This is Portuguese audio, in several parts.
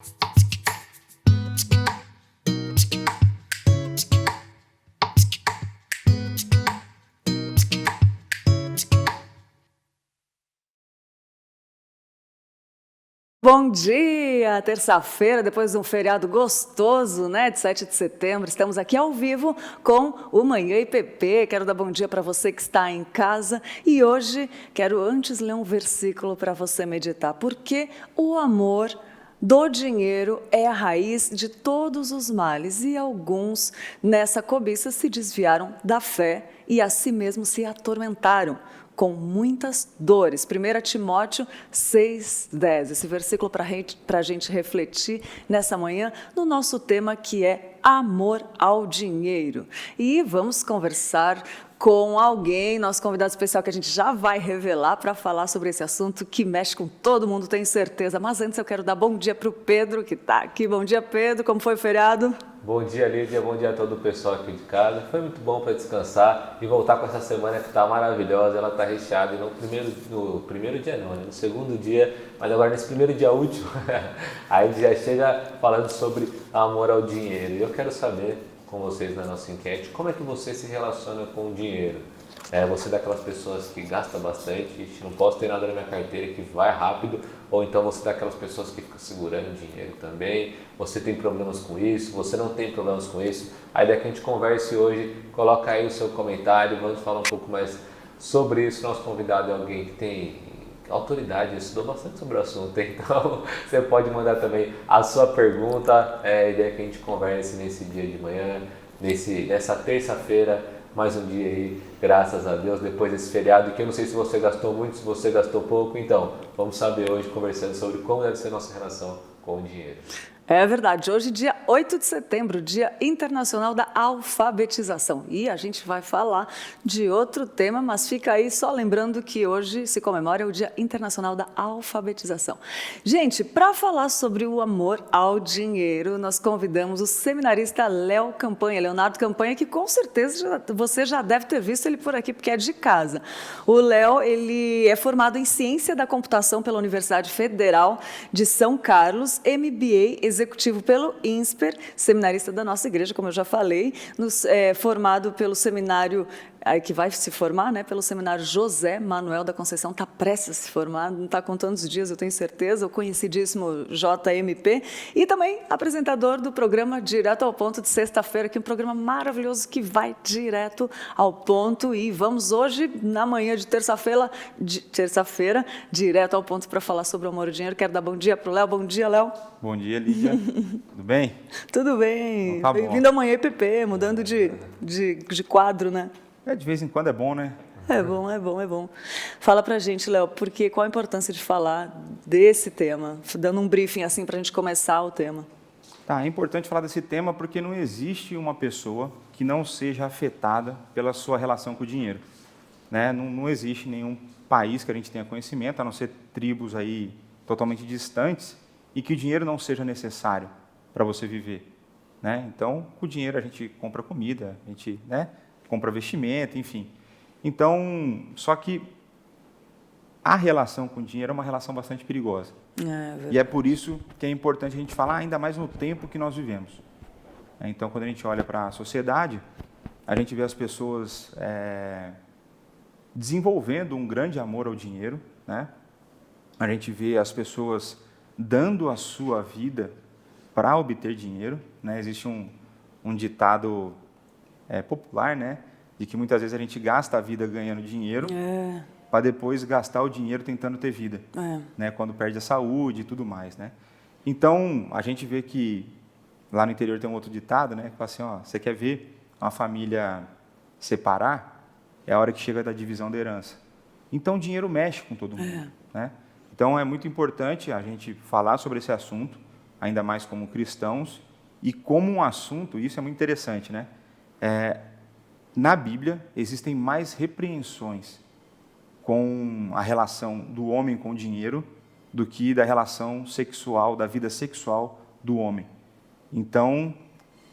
Bom dia! Terça-feira, depois de um feriado gostoso, né, de 7 de setembro, estamos aqui ao vivo com o Manhã IPP. Quero dar bom dia para você que está em casa e hoje quero antes ler um versículo para você meditar, porque o amor do dinheiro é a raiz de todos os males e alguns nessa cobiça se desviaram da fé e a si mesmos se atormentaram com muitas dores. 1 Timóteo 6,10. Esse versículo para a gente refletir nessa manhã no nosso tema que é amor ao dinheiro. E vamos conversar com alguém, nosso convidado especial que a gente já vai revelar para falar sobre esse assunto que mexe com todo mundo, tenho certeza. Mas antes eu quero dar bom dia para o Pedro, que está aqui. Bom dia, Pedro. Como foi o feriado? Bom dia, Lídia. Bom dia a todo o pessoal aqui de casa. Foi muito bom para descansar e voltar com essa semana que está maravilhosa. Ela está recheada e no primeiro dia não, né? No segundo dia, mas agora nesse primeiro dia útil, a gente já chega falando sobre amor ao dinheiro. E eu quero saber com vocês na nossa enquete, como é que você se relaciona com o dinheiro? Você é daquelas pessoas que gasta bastante, não posso ter nada na minha carteira, que vai rápido, ou então você é daquelas pessoas que ficam segurando dinheiro também, você tem problemas com isso, você não tem problemas com isso, a ideia é que a gente converse hoje, coloca aí o seu comentário, vamos falar um pouco mais sobre isso. Nosso convidado é alguém que tem autoridade, estudou bastante sobre o assunto, então você pode mandar também a sua pergunta, a ideia é que a gente converse nesse dia de manhã, nessa terça-feira, mais um dia aí, graças a Deus, depois desse feriado, que eu não sei se você gastou muito, se você gastou pouco, então vamos saber hoje, conversando sobre como deve ser a nossa relação com o dinheiro. É verdade, hoje dia 8 de setembro, Dia Internacional da Alfabetização. E a gente vai falar de outro tema, mas fica aí só lembrando que hoje se comemora o Dia Internacional da Alfabetização. Gente, para falar sobre o amor ao dinheiro, nós convidamos o seminarista Leonardo Campanha, que com certeza você já deve ter visto ele por aqui, porque é de casa. O Léo, ele é formado em Ciência da Computação pela Universidade Federal de São Carlos, MBA executivo pelo INSPER, seminarista da nossa igreja, como eu já falei, formado pelo seminário, que vai se formar, né, pelo seminário José Manuel da Conceição, está prestes a se formar, não está contando os dias, eu tenho certeza, o conhecidíssimo JMP, e também apresentador do programa Direto ao Ponto de sexta-feira, que é um programa maravilhoso que vai direto ao ponto, e vamos hoje, na manhã de terça-feira, direto ao ponto para falar sobre o amor e o dinheiro. Quero dar bom dia para o Léo. Bom dia, Léo. Bom dia, Lídia. Tudo bem? Tudo bem. Então, tá Bem-vindo ao Manhã IPP, mudando de quadro, né? De vez em quando é bom, né? É bom, é bom, é bom. Fala pra gente, Léo, qual a importância de falar desse tema? Dando um briefing assim para a gente começar o tema. É importante falar desse tema porque não existe uma pessoa que não seja afetada pela sua relação com o dinheiro. Né? Não existe nenhum país que a gente tenha conhecimento, a não ser tribos aí totalmente distantes, e que o dinheiro não seja necessário para você viver. Né? Então, com o dinheiro a gente compra comida, a gente, né, compra vestimenta, enfim. Então, só que a relação com o dinheiro é uma relação bastante perigosa. E é por isso que é importante a gente falar ainda mais no tempo que nós vivemos. Então, quando a gente olha para a sociedade, a gente vê as pessoas desenvolvendo um grande amor ao dinheiro, né? A gente vê as pessoas dando a sua vida para obter dinheiro, né? Existe um ditado popular, né? De que muitas vezes a gente gasta a vida ganhando dinheiro para depois gastar o dinheiro tentando ter vida, né? Quando perde a saúde e tudo mais, né? Então, a gente vê que lá no interior tem um outro ditado, né? Que fala assim, ó, você quer ver uma família separar? É a hora que chega da divisão da herança. Então, o dinheiro mexe com todo mundo, né? Então, é muito importante a gente falar sobre esse assunto, ainda mais como cristãos, e como um assunto, isso é muito interessante, né? Na Bíblia, existem mais repreensões com a relação do homem com o dinheiro do que da relação sexual, da vida sexual do homem. Então,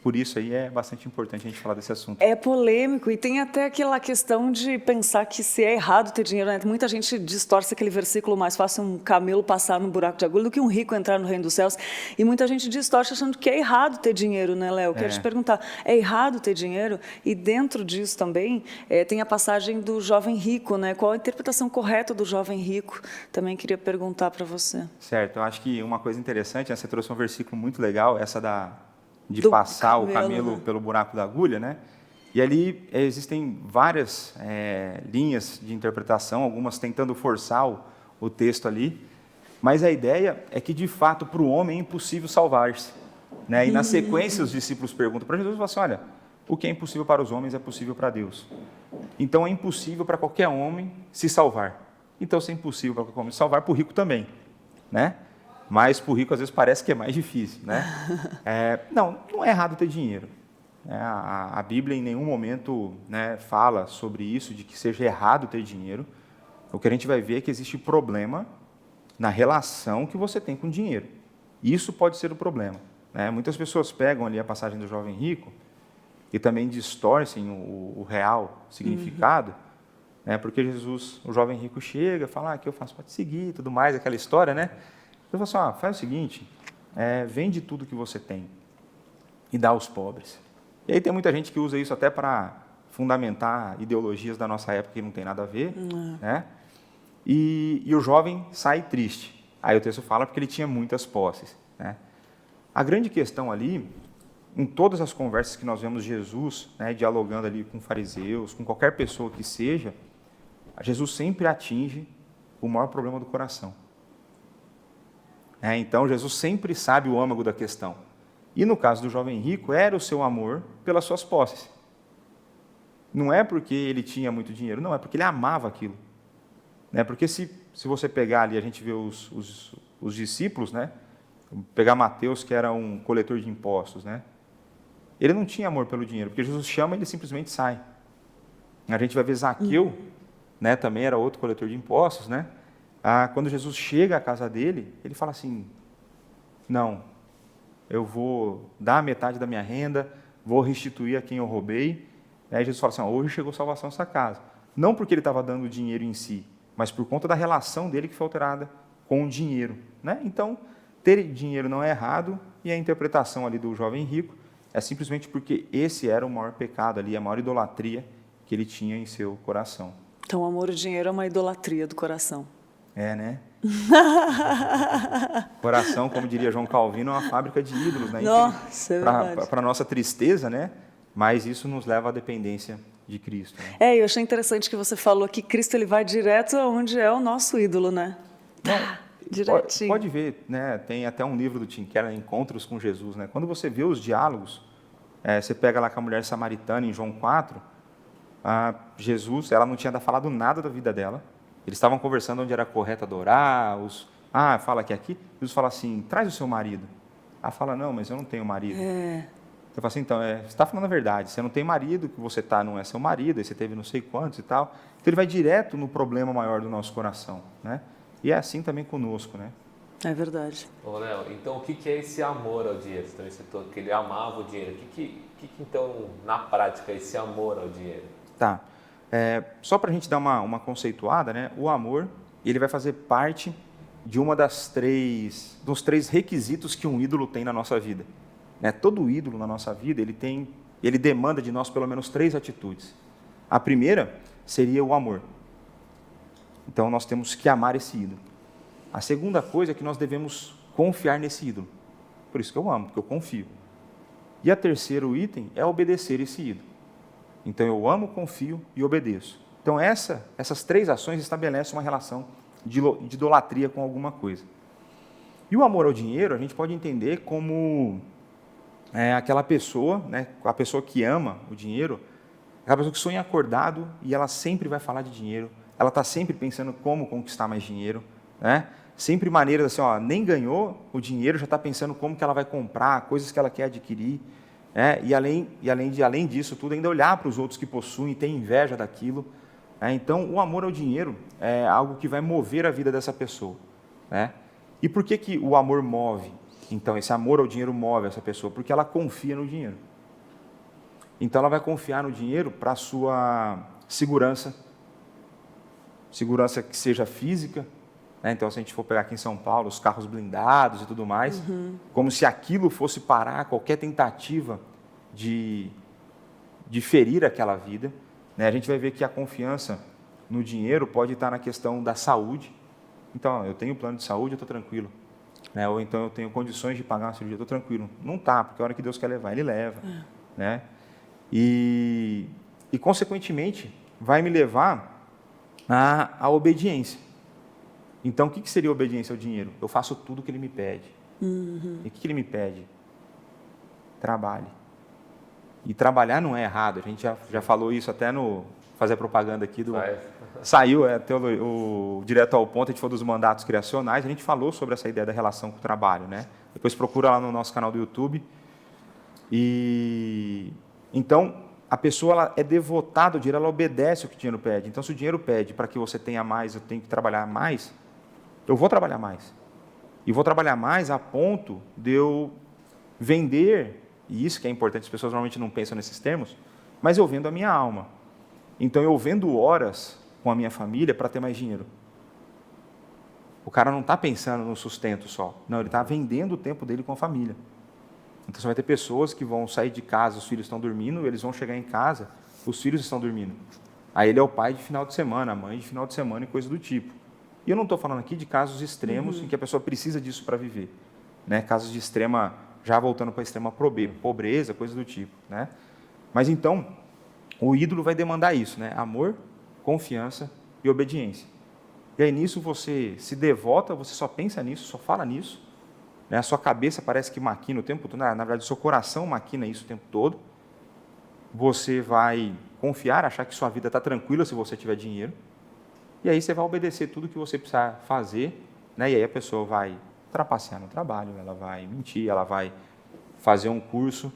por isso aí é bastante importante a gente falar desse assunto. É polêmico e tem até aquela questão de pensar que se é errado ter dinheiro, né? Muita gente distorce aquele versículo: mais fácil um camelo passar no buraco de agulha do que um rico entrar no reino dos céus. E muita gente distorce achando que é errado ter dinheiro, né, Léo? Quero te perguntar, é errado ter dinheiro? E dentro disso também tem a passagem do jovem rico, né? Qual a interpretação correta do jovem rico? Também queria perguntar para você. Certo, eu acho que uma coisa interessante, né, você trouxe um versículo muito legal, essa de Do passar o camelo, camelo né? pelo buraco da agulha, né? E ali existem várias linhas de interpretação, algumas tentando forçar o texto ali, mas a ideia é que, de fato, para o homem é impossível salvar-se, né? E na sequência os discípulos perguntam para Jesus e falam assim: olha, o que é impossível para os homens é possível para Deus. Então é impossível para qualquer homem se salvar. Então, se é impossível para qualquer homem se salvar, para o rico também, né? Mas para o rico às vezes parece que é mais difícil, né? Não é errado ter dinheiro. A Bíblia em nenhum momento, né, fala sobre isso, de que seja errado ter dinheiro. O que a gente vai ver é que existe problema na relação que você tem com o dinheiro. Isso pode ser o problema, né? Muitas pessoas pegam ali a passagem do jovem rico e também distorcem o real significado, né? Porque Jesus, o jovem rico chega, fala: que eu faço para te seguir, tudo mais, aquela história, né? Eu falo assim: faz o seguinte, vende tudo que você tem e dá aos pobres. E aí tem muita gente que usa isso até para fundamentar ideologias da nossa época que não tem nada a ver, né? E o jovem sai triste. Aí o texto fala porque ele tinha muitas posses, né? A grande questão ali, em todas as conversas que nós vemos Jesus, né, dialogando ali com fariseus, com qualquer pessoa que seja, Jesus sempre atinge o maior problema do coração. Então, Jesus sempre sabe o âmago da questão. E no caso do jovem rico, era o seu amor pelas suas posses. Não é porque ele tinha muito dinheiro, não, é porque ele amava aquilo. Porque se você pegar ali, a gente vê os discípulos, né? Pegar Mateus, que era um coletor de impostos, né? Ele não tinha amor pelo dinheiro, porque Jesus chama e ele simplesmente sai. A gente vai ver Zaqueu, né? Também era outro coletor de impostos, né? Quando Jesus chega à casa dele, ele fala assim: não, eu vou dar metade da minha renda, vou restituir a quem eu roubei. Aí Jesus fala assim: hoje chegou salvação nessa casa. Não porque ele estava dando dinheiro em si, mas por conta da relação dele que foi alterada com o dinheiro, né? Então, ter dinheiro não é errado, e a interpretação ali do jovem rico é simplesmente porque esse era o maior pecado ali, a maior idolatria que ele tinha em seu coração. Então, o amor ao dinheiro é uma idolatria do coração. Né? Coração, como diria João Calvino, é uma fábrica de ídolos, né? Nossa, é verdade. Para nossa tristeza, né? Mas isso nos leva à dependência de Cristo, né? Eu achei interessante que você falou que Cristo ele vai direto aonde é o nosso ídolo, né? Direitinho. Pode ver, né? Tem até um livro do Tim Keller, Encontros com Jesus, né? Quando você vê os diálogos, você pega lá com a mulher samaritana em João 4, Jesus, ela não tinha falado nada da vida dela. Eles estavam conversando onde era correto adorar, fala que aqui. Jesus fala assim: traz o seu marido. Fala: não, mas eu não tenho marido. Eu falo assim: então, você está falando a verdade, você não tem marido, que você não é seu marido, aí você teve não sei quantos e tal. Então ele vai direto no problema maior do nosso coração, né? E é assim também conosco, né? É verdade. Ô, Léo, então o que é esse amor ao dinheiro? Você também citou que ele amava o dinheiro. O que então, na prática, é esse amor ao dinheiro? Tá. Só para a gente dar uma conceituada, né? O amor, ele vai fazer parte de dos três requisitos que um ídolo tem na nossa vida. Né? Todo ídolo na nossa vida, ele demanda de nós pelo menos 3 atitudes. A primeira seria o amor. Então, nós temos que amar esse ídolo. A segunda coisa é que nós devemos confiar nesse ídolo. Por isso que eu amo, porque eu confio. E a terceiro item é obedecer esse ídolo. Então, eu amo, confio e obedeço. Então, essas 3 ações estabelecem uma relação de idolatria com alguma coisa. E o amor ao dinheiro, a gente pode entender como aquela pessoa, né, a pessoa que ama o dinheiro, aquela pessoa que sonha acordado e ela sempre vai falar de dinheiro, ela está sempre pensando como conquistar mais dinheiro, né? Sempre maneiras assim, nem ganhou o dinheiro, já está pensando como que ela vai comprar, coisas que ela quer adquirir, e além disso tudo, ainda olhar para os outros que possuem e ter inveja daquilo. Então, o amor ao dinheiro é algo que vai mover a vida dessa pessoa, né? E por que o amor move? Então, esse amor ao dinheiro move essa pessoa? Porque ela confia no dinheiro. Então, ela vai confiar no dinheiro para a sua segurança que seja física, né? Então, se a gente for pegar aqui em São Paulo, os carros blindados e tudo mais, como se aquilo fosse parar qualquer tentativa de ferir aquela vida, né? A gente vai ver que a confiança no dinheiro pode estar na questão da saúde. Então, eu tenho plano de saúde, eu estou tranquilo. Né? Ou então eu tenho condições de pagar uma cirurgia, eu estou tranquilo. Não está, porque a hora que Deus quer levar, Ele leva. Né? E, consequentemente, vai me levar à obediência. Então, o que seria obediência ao dinheiro? Eu faço tudo o que Ele me pede. E o que Ele me pede? Trabalhe. E trabalhar não é errado. A gente já falou isso até no fazer propaganda aqui do... Saiu até o direto ao ponto, a gente falou dos mandatos criacionais, a gente falou sobre essa ideia da relação com o trabalho, né? Depois procura lá no nosso canal do YouTube. E então, a pessoa ela é devotada ao dinheiro, ela obedece o que o dinheiro pede. Então, se o dinheiro pede para que você tenha mais, eu tenho que trabalhar mais, eu vou trabalhar mais. E vou trabalhar mais a ponto de eu vender, e isso que é importante, as pessoas normalmente não pensam nesses termos, mas eu vendo a minha alma. Então, eu vendo horas com a minha família para ter mais dinheiro. O cara não está pensando no sustento só. Não, ele está vendendo o tempo dele com a família. Então, você vai ter pessoas que vão sair de casa, os filhos estão dormindo, eles vão chegar em casa, os filhos estão dormindo. Aí ele é o pai de final de semana, a mãe de final de semana e coisa do tipo. E eu não estou falando aqui de casos extremos em que a pessoa precisa disso para viver. Né? Casos de extrema, já voltando para a extrema pobreza, coisa do tipo. Né? Mas então, o ídolo vai demandar isso, né? Amor, confiança e obediência. E aí nisso você se devota, você só pensa nisso, só fala nisso. Né? A sua cabeça parece que maquina o tempo todo. Na verdade, o seu coração maquina isso o tempo todo. Você vai confiar, achar que sua vida está tranquila se você tiver dinheiro. E aí você vai obedecer tudo que você precisar fazer. Né? E aí a pessoa vai trapacear no trabalho, ela vai mentir, ela vai fazer um curso,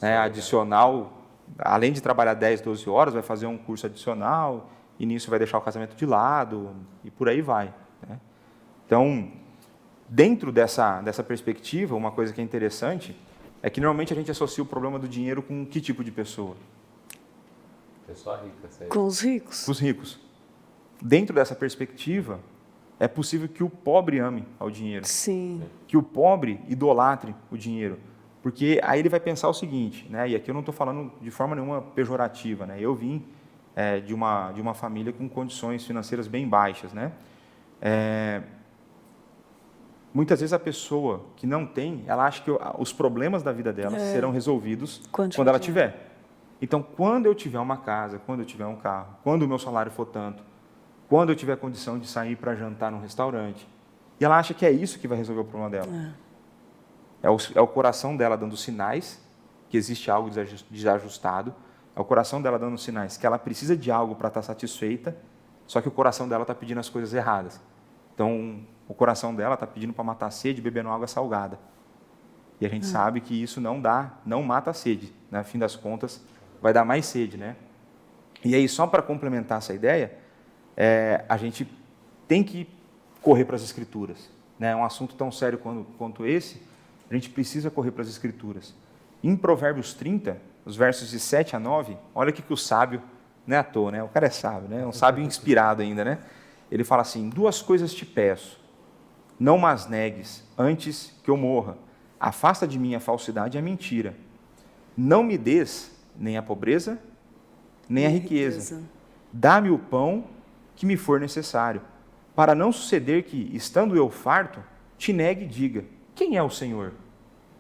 né, adicional. Além de trabalhar 10, 12 horas, vai fazer um curso adicional, e nisso vai deixar o casamento de lado, e por aí vai. Né? Então, dentro dessa perspectiva, uma coisa que é interessante é que normalmente a gente associa o problema do dinheiro com que tipo de pessoa? Pessoa rica, sei. Com os ricos. Com os ricos. Dentro dessa perspectiva, é possível que o pobre ame ao dinheiro. Sim. Que o pobre idolatre o dinheiro. Porque aí ele vai pensar o seguinte, né? E aqui eu não estou falando de forma nenhuma pejorativa, né? Eu vim de uma família com condições financeiras bem baixas, né? Muitas vezes a pessoa que não tem, ela acha que os problemas da vida dela serão resolvidos quando ela tiver. Então, quando eu tiver uma casa, quando eu tiver um carro, quando o meu salário for tanto, quando eu tiver condição de sair para jantar num restaurante, e ela acha que é isso que vai resolver o problema dela. É o coração dela dando sinais que existe algo desajustado. É o coração dela dando sinais que ela precisa de algo para estar satisfeita, só que o coração dela está pedindo as coisas erradas. Então, o coração dela está pedindo para matar a sede bebendo água salgada. E a gente sabe que isso não mata a sede. No fim das contas, vai dar mais sede. Né? E aí, só para complementar essa ideia, a gente tem que correr para as Escrituras. Né? Um assunto tão sério quanto esse, a gente precisa correr para as Escrituras. Em Provérbios 30, os versos de 7 a 9, olha o que o sábio, não é à toa, né? O cara é sábio, né? Um sábio inspirado ainda, né? Ele fala assim: 2 coisas te peço, não mas negues, antes que eu morra. Afasta de mim a falsidade e a mentira. Não me des nem a pobreza, nem a riqueza. Dá-me o pão que me for necessário, para não suceder que, estando eu farto, te negue e diga: quem é o Senhor?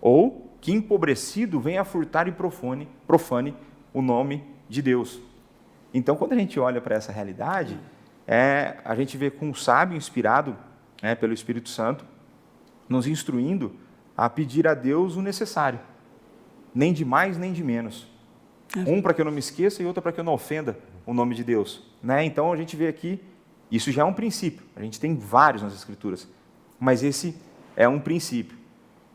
Ou que empobrecido venha furtar e profane o nome de Deus. Então, quando a gente olha para essa realidade, a gente vê com um sábio inspirado pelo Espírito Santo, nos instruindo a pedir a Deus o necessário, nem de mais nem de menos. Um para que eu não me esqueça e outro para que eu não ofenda o nome de Deus. Né? Então, a gente vê aqui, isso já é um princípio, a gente tem vários nas Escrituras, mas esse é um princípio.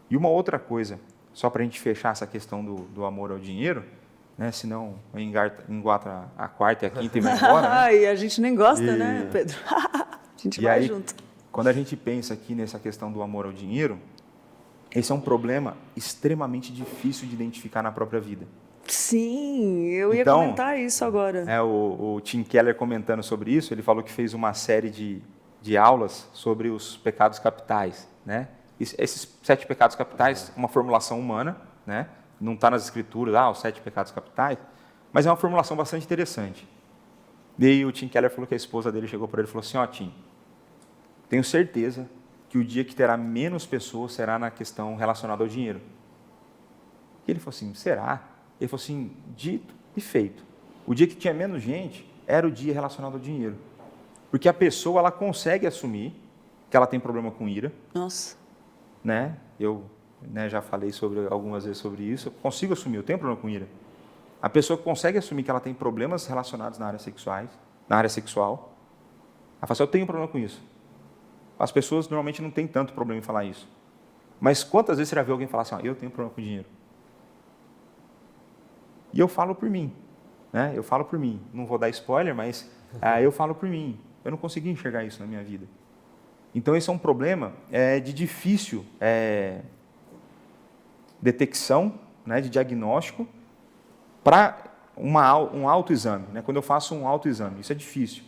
E uma outra coisa, só para a gente fechar essa questão do amor ao dinheiro, né? Senão enguata a quarta e a quinta e vai embora. Né? E a gente nem gosta, né, Pedro? A gente vai junto. Quando a gente pensa aqui nessa questão do amor ao dinheiro, esse é um problema extremamente difícil de identificar na própria vida. Sim, eu ia Então, comentar isso agora. o Tim Keller comentando sobre isso, ele falou que fez uma série de aulas sobre os pecados capitais, né? Esses 7 pecados capitais, uma formulação humana, né? Não está nas escrituras, os 7 pecados capitais, mas é uma formulação bastante interessante. E aí o Tim Keller falou que a esposa dele chegou para ele e falou assim, Tim, tenho certeza que o dia que terá menos pessoas será na questão relacionada ao dinheiro. E ele falou assim, será? Ele falou assim, dito e feito. O dia que tinha menos gente era o dia relacionado ao dinheiro. Porque a pessoa, ela consegue assumir que ela tem problema com ira. Nossa. Né? Eu já falei algumas vezes sobre isso. Eu consigo assumir, eu tenho problema com ira. A pessoa consegue assumir que ela tem problemas relacionados na área sexual. Ela fala assim, eu tenho problema com isso. As pessoas normalmente não têm tanto problema em falar isso. Mas quantas vezes você já viu alguém falar assim, eu tenho problema com dinheiro? E eu falo por mim. Né? Eu falo por mim. Não vou dar spoiler, mas eu falo por mim. Eu não consegui enxergar isso na minha vida. Então, esse é um problema de difícil detecção, né, de diagnóstico, para um autoexame. Né? Quando eu faço um autoexame, isso é difícil.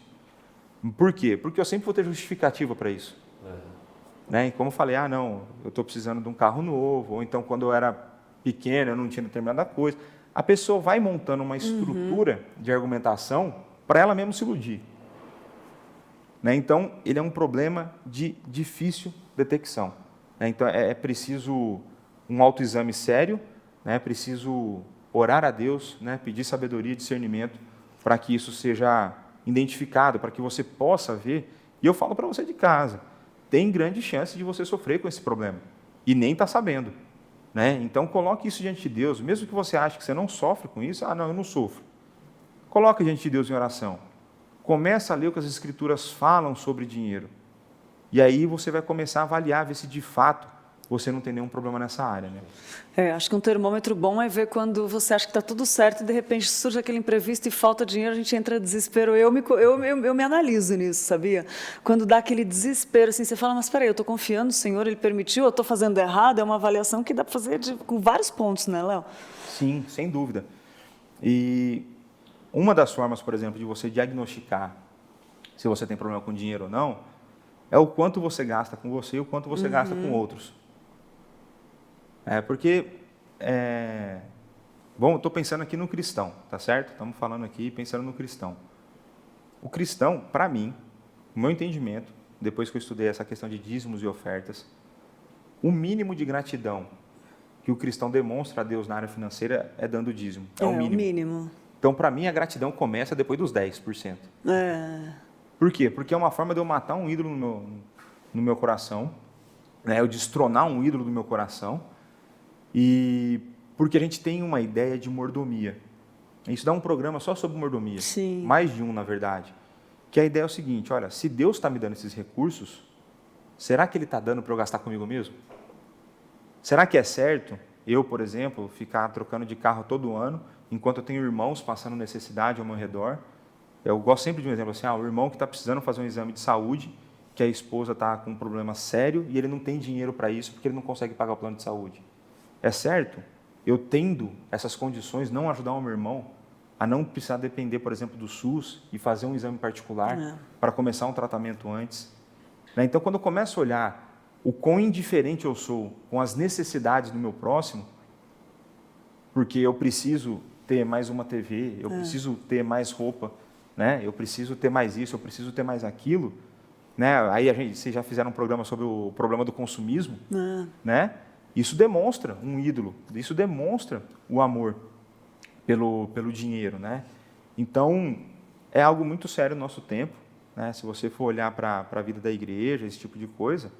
Por quê? Porque eu sempre vou ter justificativa para isso. Né? E como eu falei, não, eu estou precisando de um carro novo, ou então quando eu era pequeno eu não tinha determinada coisa. A pessoa vai montando uma estrutura de argumentação para ela mesma se iludir. Né? Então, ele é um problema de difícil detecção. Né? Então, é preciso um autoexame sério, né? É preciso orar a Deus, né? Pedir sabedoria e discernimento para que isso seja identificado, para que você possa ver. E eu falo para você de casa, tem grande chance de você sofrer com esse problema e nem está sabendo. Né? Então, coloque isso diante de Deus, mesmo que você ache que você não sofre com isso, não, eu não sofro. Coloque diante de Deus em oração. Começa a ler o que as Escrituras falam sobre dinheiro. E aí você vai começar a avaliar, ver se de fato você não tem nenhum problema nessa área. Né? Acho que um termômetro bom é ver quando você acha que está tudo certo e de repente surge aquele imprevisto e falta dinheiro, a gente entra em desespero. Eu me analiso nisso, sabia? Quando dá aquele desespero, assim, você fala, mas espera aí, eu estou confiando no Senhor, Ele permitiu, eu estou fazendo errado, é uma avaliação que dá para fazer com vários pontos, né, Léo? Sim, sem dúvida. E uma das formas, por exemplo, de você diagnosticar se você tem problema com dinheiro ou não, é o quanto você gasta com você e o quanto você gasta com outros. Porque, estou pensando aqui no cristão, tá certo? Estamos falando aqui pensando no cristão. O cristão, para mim, no meu entendimento, depois que eu estudei essa questão de dízimos e ofertas, o mínimo de gratidão que o cristão demonstra a Deus na área financeira é dando dízimo. É o mínimo. Então, para mim, a gratidão começa depois dos 10%. Por quê? Porque é uma forma de eu matar um ídolo no meu coração, né? Eu destronar um ídolo do meu coração, e porque a gente tem uma ideia de mordomia. Isso dá um programa só sobre mordomia. Sim. Mais de um, na verdade. Que a ideia é o seguinte, olha, se Deus está me dando esses recursos, será que Ele está dando para eu gastar comigo mesmo? Será que é certo eu, por exemplo, ficar trocando de carro todo ano, enquanto eu tenho irmãos passando necessidade ao meu redor? Eu gosto sempre de um exemplo assim, o irmão que está precisando fazer um exame de saúde, que a esposa está com um problema sério e ele não tem dinheiro para isso porque ele não consegue pagar o plano de saúde. É certo? Eu tendo essas condições, não ajudar o meu irmão a não precisar depender, por exemplo, do SUS e fazer um exame particular para começar um tratamento antes. Então, quando eu começo a olhar o quão indiferente eu sou com as necessidades do meu próximo, porque eu preciso ter mais uma TV, eu preciso ter mais roupa, né? Eu preciso ter mais isso, eu preciso ter mais aquilo, né? Aí vocês já fizeram um programa sobre o problema do consumismo, né? Isso demonstra um ídolo, isso demonstra o amor pelo dinheiro, né? Então, é algo muito sério no nosso tempo, né? Se você for olhar para a vida da igreja, esse tipo de coisa,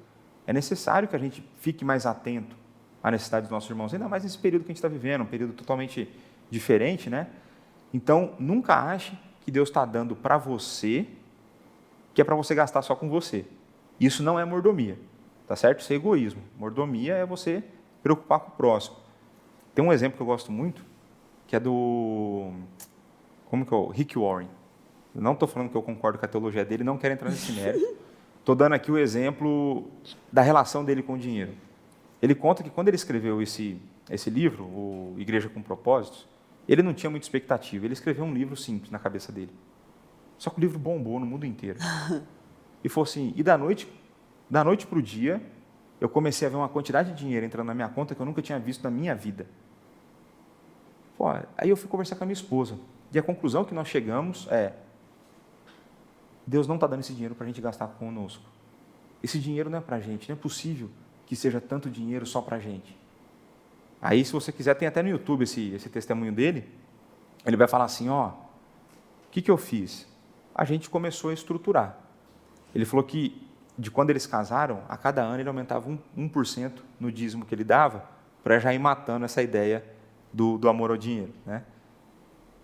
é necessário que a gente fique mais atento à necessidade dos nossos irmãos, ainda mais nesse período que a gente está vivendo, um período totalmente diferente, né? Então, nunca ache que Deus está dando para você, que é para você gastar só com você. Isso não é mordomia, tá certo? Isso é egoísmo. Mordomia é você preocupar com o próximo. Tem um exemplo que eu gosto muito, que é do Rick Warren. Eu não estou falando que eu concordo com a teologia dele, não quero entrar nesse mérito. Estou dando aqui o exemplo da relação dele com o dinheiro. Ele conta que quando ele escreveu esse livro, o Igreja com Propósitos, Ele não tinha muita expectativa, ele escreveu um livro simples na cabeça dele. Só que o livro bombou no mundo inteiro. E falou assim, e da noite para o dia, eu comecei a ver uma quantidade de dinheiro entrando na minha conta que eu nunca tinha visto na minha vida. Pô, aí eu fui conversar com a minha esposa. E a conclusão que nós chegamos é, Deus não está dando esse dinheiro para a gente gastar conosco. Esse dinheiro não é para a gente, não é possível que seja tanto dinheiro só para a gente. Aí, se você quiser, tem até no YouTube esse testemunho dele, ele vai falar assim, ó, o que eu fiz? A gente começou a estruturar. Ele falou que, de quando eles casaram, a cada ano ele aumentava 1% no dízimo que ele dava, para já ir matando essa ideia do amor ao dinheiro, né?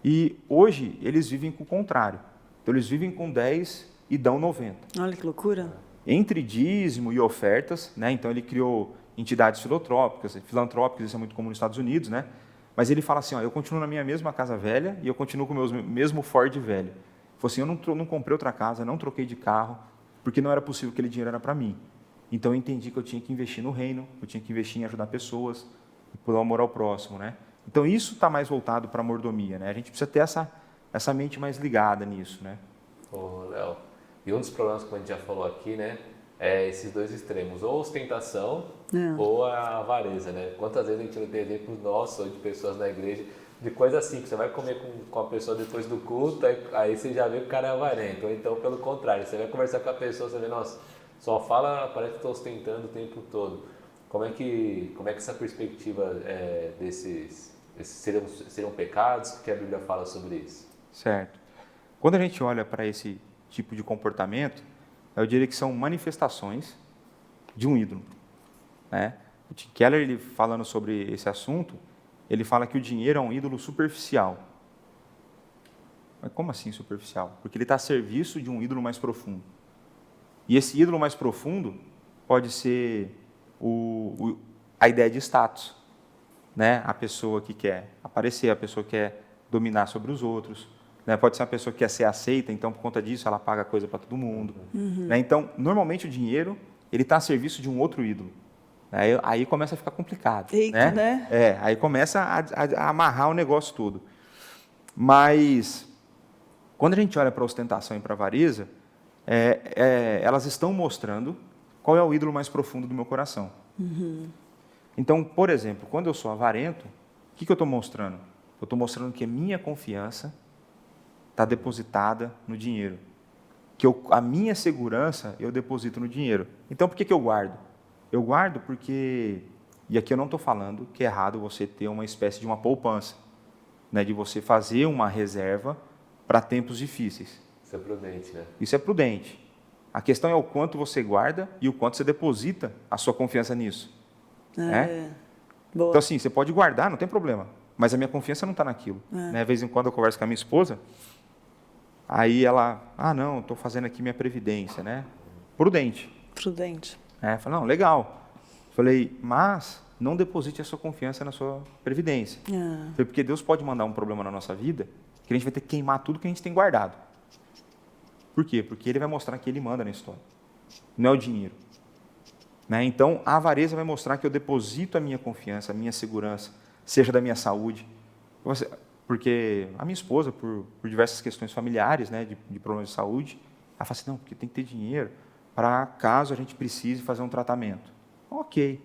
E hoje eles vivem com o contrário. Então eles vivem com 10 e dão 90. Olha que loucura. Entre dízimo e ofertas, né? Então ele criou entidades filantrópicas, isso é muito comum nos Estados Unidos, né? Mas ele fala assim, ó, eu continuo na minha mesma casa velha e eu continuo com o meu mesmo Ford velho. Ele falou assim, eu não comprei outra casa, não troquei de carro, porque não era possível, aquele dinheiro era para mim. Então eu entendi que eu tinha que investir no reino, eu tinha que investir em ajudar pessoas, por amor ao próximo, né? Então isso está mais voltado para a mordomia, né? A gente precisa ter essa mente mais ligada nisso, né? Ô, Léo, e um dos problemas, como a gente já falou aqui, né, é esses dois extremos, ou a ostentação ou a avareza, né? Quantas vezes a gente não tem exemplos nossos ou de pessoas na igreja de coisa assim, que você vai comer com a pessoa depois do culto, aí você já vê que o cara é avarento, ou então pelo contrário, você vai conversar com a pessoa, você vê, nossa, só fala, parece que estou ostentando o tempo todo. Como é que essa perspectiva desses seriam pecados? O que a Bíblia fala sobre isso? Certo. Quando a gente olha para esse tipo de comportamento, eu diria que são manifestações de um ídolo, né? O Tim Keller, ele falando sobre esse assunto, ele fala que o dinheiro é um ídolo superficial. Mas como assim superficial? Porque ele está a serviço de um ídolo mais profundo. E esse ídolo mais profundo pode ser a ideia de status, né? A pessoa que quer aparecer, a pessoa que quer dominar sobre os outros, né? Pode ser uma pessoa que quer ser aceita, então por conta disso ela paga coisa para todo mundo. Né? Então, normalmente o dinheiro ele está a serviço de um outro ídolo. Aí começa a ficar complicado. Eita, né? Aí começa a amarrar o negócio todo. Mas, quando a gente olha para a ostentação e para a avareza, elas estão mostrando qual é o ídolo mais profundo do meu coração. Então, por exemplo, quando eu sou avarento, o que eu estou mostrando? Eu estou mostrando que a minha confiança está depositada no dinheiro. Que a minha segurança eu deposito no dinheiro. Então, por que eu guardo? Eu guardo porque, e aqui eu não estou falando que é errado você ter uma espécie de uma poupança, né, de você fazer uma reserva para tempos difíceis. Isso é prudente, né? Isso é prudente. A questão é o quanto você guarda e o quanto você deposita a sua confiança nisso. Né? Boa. Então, assim, você pode guardar, não tem problema, mas a minha confiança não está naquilo. Né? De vez em quando eu converso com a minha esposa, aí ela, não, estou fazendo aqui minha previdência, né? Prudente. Prudente. Falei, não, legal. Falei, mas não deposite a sua confiança na sua previdência. Falei, porque Deus pode mandar um problema na nossa vida que a gente vai ter que queimar tudo que a gente tem guardado. Por quê? Porque Ele vai mostrar que Ele manda na história. Não é o dinheiro. Né? Então, a avareza vai mostrar que eu deposito a minha confiança, a minha segurança, seja da minha saúde. Porque a minha esposa, por diversas questões familiares, né, de problemas de saúde, ela fala assim, não, porque tem que ter dinheiro para caso a gente precise fazer um tratamento. Ok,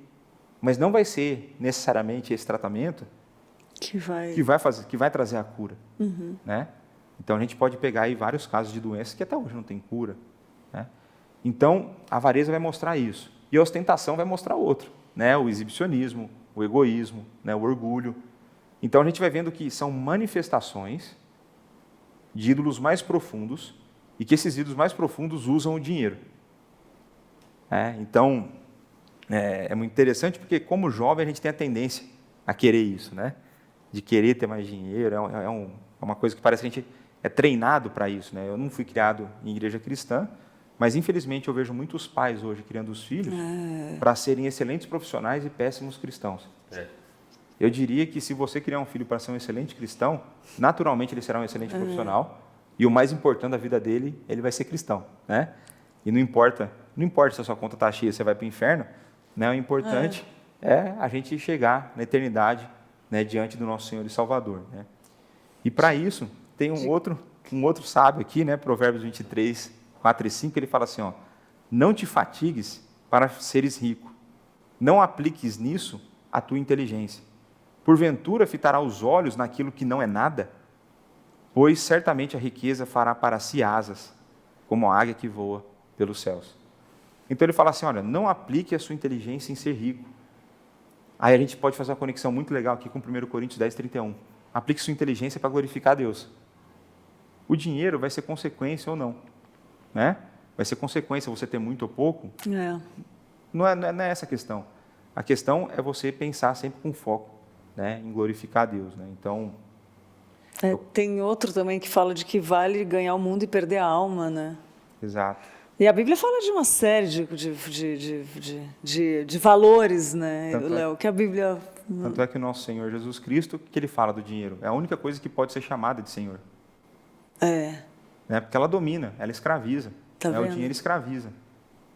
mas não vai ser necessariamente esse tratamento que vai trazer a cura. Né? Então, a gente pode pegar aí vários casos de doenças que até hoje não tem cura. Né? Então, a avareza vai mostrar isso. E a ostentação vai mostrar outro, né? O exibicionismo, o egoísmo, né? O orgulho. Então, a gente vai vendo que são manifestações de ídolos mais profundos e que esses ídolos mais profundos usam o dinheiro. Então, é muito interessante porque, como jovem, a gente tem a tendência a querer isso, né? De querer ter mais dinheiro. É uma coisa que parece que a gente é treinado para isso, né? Eu não fui criado em igreja cristã, mas, infelizmente, eu vejo muitos pais hoje criando os filhos para serem excelentes profissionais e péssimos cristãos. Eu diria que, se você criar um filho para ser um excelente cristão, naturalmente ele será um excelente profissional e, o mais importante da vida dele, ele vai ser cristão. Né? E não importa se a sua conta está cheia, você vai para o inferno, né? O importante é a gente chegar na eternidade, né, diante do nosso Senhor e Salvador. Né? E para isso, tem um outro sábio aqui, né? Provérbios 23, 4 e 5, ele fala assim, ó, não te fatigues para seres rico, não apliques nisso a tua inteligência. Porventura fitará os olhos naquilo que não é nada, pois certamente a riqueza fará para si asas, como a águia que voa pelos céus. Então ele fala assim, olha, não aplique a sua inteligência em ser rico. Aí a gente pode fazer uma conexão muito legal aqui com 1 Coríntios 10, 31. Aplique sua inteligência para glorificar a Deus. O dinheiro vai ser consequência ou não, né? Vai ser consequência você ter muito ou pouco. Não é essa a questão. A questão é você pensar sempre com foco, né, em glorificar a Deus, né? Então, tem outro também que fala de que vale ganhar o mundo e perder a alma, né? exato. E a Bíblia fala de uma série de valores, né, Léo, que a Bíblia... Tanto é que o nosso Senhor Jesus Cristo, o que ele fala do dinheiro? É a única coisa que pode ser chamada de Senhor. Né? Porque ela domina, ela escraviza. Tá né? O dinheiro escraviza.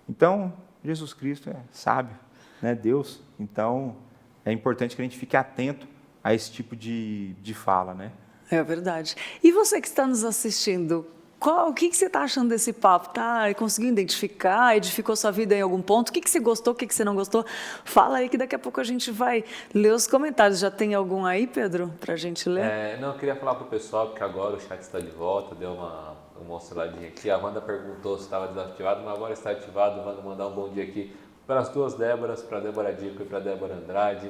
Então, Jesus Cristo é sábio, né? Deus. Então, é importante que a gente fique atento a esse tipo de fala, né? É verdade. E você que está nos assistindo, o que você está achando desse papo? Conseguiu identificar? Edificou sua vida em algum ponto? O que você gostou? O que você não gostou? Fala aí que daqui a pouco a gente vai ler os comentários. Já tem algum aí, Pedro, para a gente ler? Não, eu queria falar para o pessoal, porque agora o chat está de volta, deu uma osciladinha aqui. A Wanda perguntou se estava desativado, mas agora está ativado. Wanda, mandar um bom dia aqui para as duas Déboras, para a Débora Dico e para a Débora Andrade,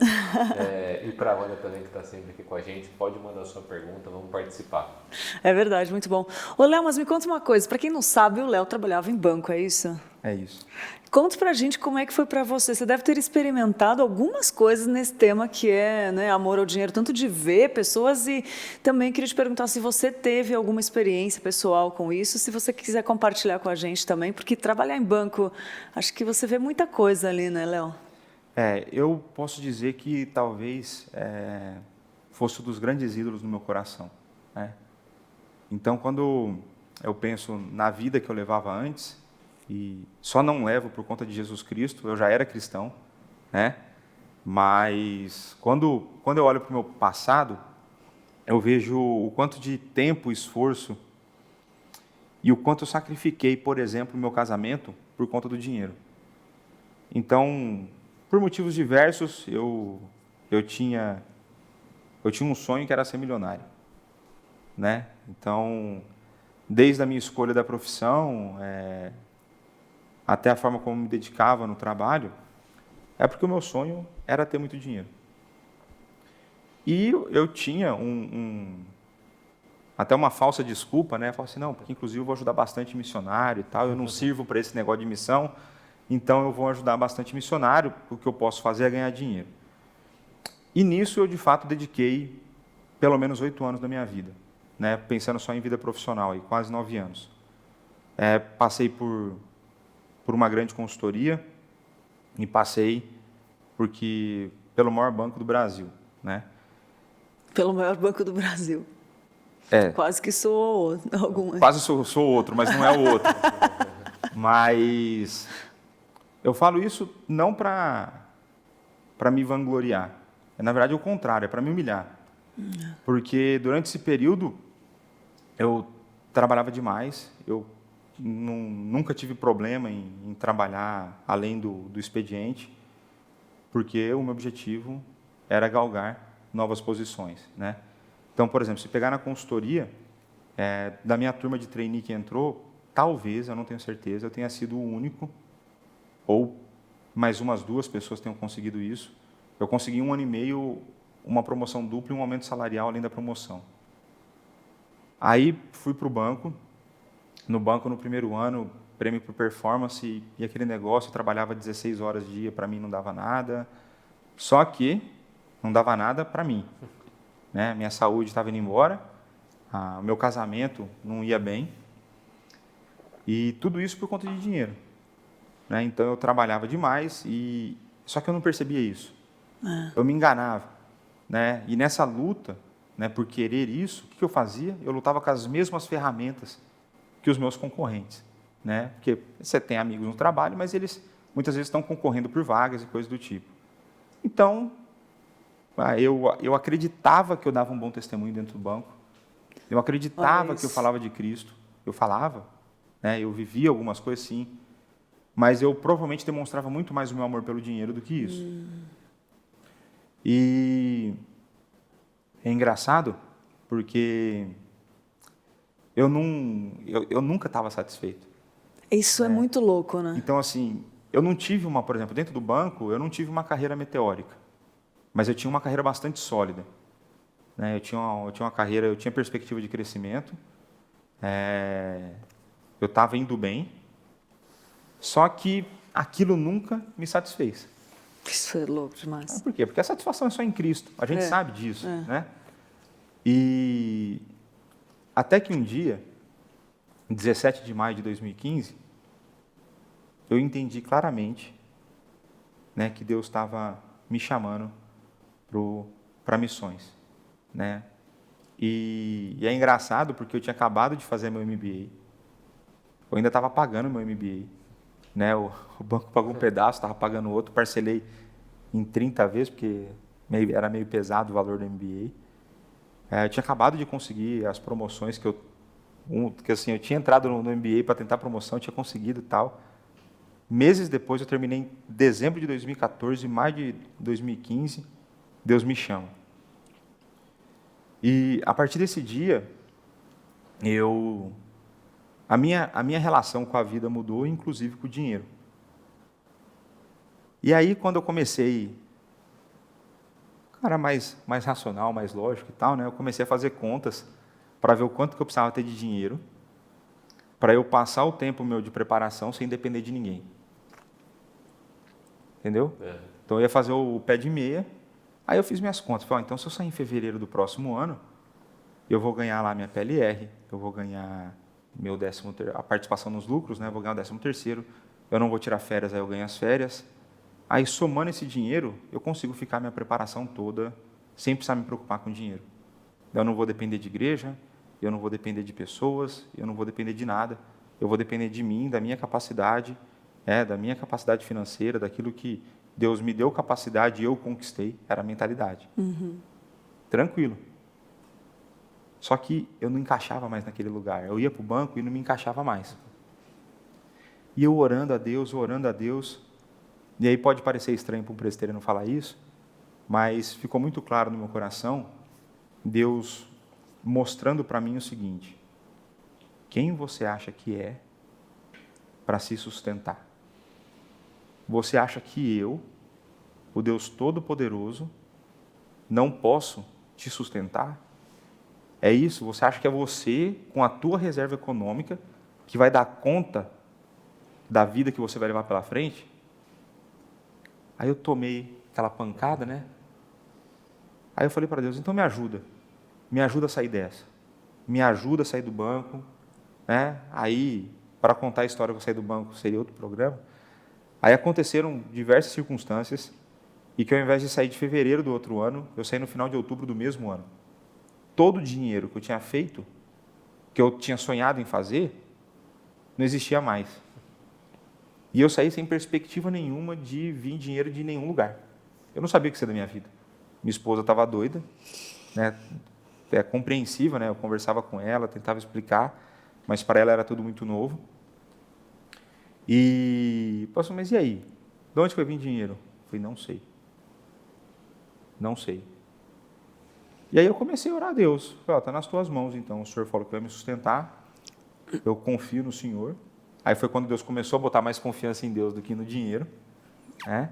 e para a Wanda também, que está sempre aqui com a gente. Pode mandar a sua pergunta, vamos participar. É verdade, muito bom. Ô, Léo, mas me conta uma coisa. Para quem não sabe, o Léo trabalhava em banco, é isso? É isso. Conta pra gente como é que foi para você. Você deve ter experimentado algumas coisas nesse tema que é, né, amor ao dinheiro, tanto de ver pessoas, e também queria te perguntar se você teve alguma experiência pessoal com isso, se você quiser compartilhar com a gente também, porque trabalhar em banco, acho que você vê muita coisa ali, né, Léo? Eu posso dizer que talvez fosse um dos grandes ídolos no meu coração, né? Então, quando eu penso na vida que eu levava antes, e só não levo por conta de Jesus Cristo, eu já era cristão, né? Mas quando eu olho para o meu passado, eu vejo o quanto de tempo, esforço e o quanto eu sacrifiquei, por exemplo, o meu casamento por conta do dinheiro. Então, por motivos diversos, eu tinha um sonho que era ser milionário, né? Então, desde a minha escolha da profissão, até a forma como me dedicava no trabalho, é porque o meu sonho era ter muito dinheiro. E eu tinha até uma falsa desculpa, né? Eu falava assim, não, porque inclusive eu vou ajudar bastante missionário e tal, eu não sirvo para esse negócio de missão, então eu vou ajudar bastante missionário, o que eu posso fazer é ganhar dinheiro. E nisso eu, de fato, dediquei pelo menos 8 anos da minha vida, né? Pensando só em vida profissional, aí, quase 9 anos. Passei por uma grande consultoria e passei pelo maior banco do Brasil, né? Pelo maior banco do Brasil. Quase que sou algum. Quase sou outro, mas não é o outro. Mas eu falo isso não para me vangloriar. Na verdade, é o contrário, é para me humilhar. Porque durante esse período eu trabalhava demais, eu nunca tive problema em trabalhar além do expediente, porque o meu objetivo era galgar novas posições, né? Então, por exemplo, se pegar na consultoria, da minha turma de trainee que entrou, talvez, eu não tenho certeza, eu tenha sido o único, ou mais umas 2 pessoas tenham conseguido isso. Eu consegui 1 ano e meio, uma promoção dupla e um aumento salarial além da promoção. Aí fui para o banco. No banco, no primeiro ano, prêmio por performance, e aquele negócio, eu trabalhava 16 horas dia, para mim não dava nada. Só que não dava nada para mim, né? Minha saúde estava indo embora, o meu casamento não ia bem, e tudo isso por conta de dinheiro, né? Então eu trabalhava demais, só que eu não percebia isso. Eu me enganava, né? E nessa luta, né, por querer isso, o que eu fazia? Eu lutava com as mesmas ferramentas que os meus concorrentes, né? Porque você tem amigos no trabalho, mas eles muitas vezes estão concorrendo por vagas e coisas do tipo. Então, eu acreditava que eu dava um bom testemunho dentro do banco, Eu acreditava Olha que eu isso. falava de Cristo, eu falava, né? Eu vivia algumas coisas sim, mas eu provavelmente demonstrava muito mais o meu amor pelo dinheiro do que isso. E é engraçado porque eu nunca estava satisfeito. Isso é muito louco, né? Então, assim, eu não tive por exemplo, dentro do banco, eu não tive uma carreira meteórica, mas eu tinha uma carreira bastante sólida, né? Eu tinha uma carreira, eu tinha perspectiva de crescimento, eu estava indo bem, só que aquilo nunca me satisfez. Isso é louco demais. Por quê? Porque a satisfação é só em Cristo, a gente É, sabe disso, é. né? E até que um dia, em 17 de maio de 2015, eu entendi claramente, né, que Deus estava me chamando para missões, né? E é engraçado porque eu tinha acabado de fazer meu MBA, eu ainda estava pagando meu MBA, né? O banco pagou um pedaço, estava pagando outro, parcelei em 30 vezes porque era meio pesado o valor do MBA. Eu tinha acabado de conseguir as promoções que assim, eu tinha entrado no MBA para tentar promoção, tinha conseguido e tal. Meses depois, eu terminei em dezembro de 2014, maio de 2015, Deus me chama. E a partir desse dia, a minha relação com a vida mudou, inclusive com o dinheiro. E aí, quando eu comecei, cara, mais racional, mais lógico e tal, né? Eu comecei a fazer contas para ver o quanto que eu precisava ter de dinheiro para eu passar o tempo meu de preparação sem depender de ninguém. Entendeu? Então eu ia fazer o pé de meia, aí eu fiz minhas contas. Falei, então se eu sair em fevereiro do próximo ano, eu vou ganhar lá minha PLR, eu vou ganhar a participação nos lucros, né? Eu vou ganhar o 13º, eu não vou tirar férias, aí eu ganho as férias. Aí somando esse dinheiro, eu consigo ficar minha preparação toda sem precisar me preocupar com dinheiro. Eu não vou depender de igreja, eu não vou depender de pessoas, eu não vou depender de nada. Eu vou depender de mim, da minha capacidade, da minha capacidade financeira, daquilo que Deus me deu capacidade e eu conquistei, era a mentalidade. Tranquilo. Só que eu não encaixava mais naquele lugar. Eu ia para o banco e não me encaixava mais. E eu orando a Deus, e aí pode parecer estranho para um presbiteriano falar isso, mas ficou muito claro no meu coração, Deus mostrando para mim o seguinte: quem você acha que é para se sustentar? Você acha que eu, o Deus Todo-Poderoso, não posso te sustentar? É isso? Você acha que é você, com a tua reserva econômica, que vai dar conta da vida que você vai levar pela frente? Aí eu tomei aquela pancada, né? Aí eu falei para Deus, então me ajuda a sair dessa. Me ajuda a sair do banco, né? Aí, para contar a história que eu saí do banco, seria outro programa. Aí aconteceram diversas circunstâncias e que ao invés de sair de fevereiro do outro ano, eu saí no final de outubro do mesmo ano. Todo o dinheiro que eu tinha feito, que eu tinha sonhado em fazer, não existia mais. E eu saí sem perspectiva nenhuma de vir dinheiro de nenhum lugar. Eu não sabia o que ser da minha vida. Minha esposa estava doida, né? É compreensiva, né? Eu conversava com ela, tentava explicar, mas para ela era tudo muito novo. E, pastor, mas e aí? De onde vai vir dinheiro? Eu falei, não sei. Não sei. E aí eu comecei a orar a Deus. Falei, está nas tuas mãos, então. O Senhor falou que vai me sustentar. Eu confio no Senhor. Aí foi quando Deus começou a botar mais confiança em Deus do que no dinheiro, né?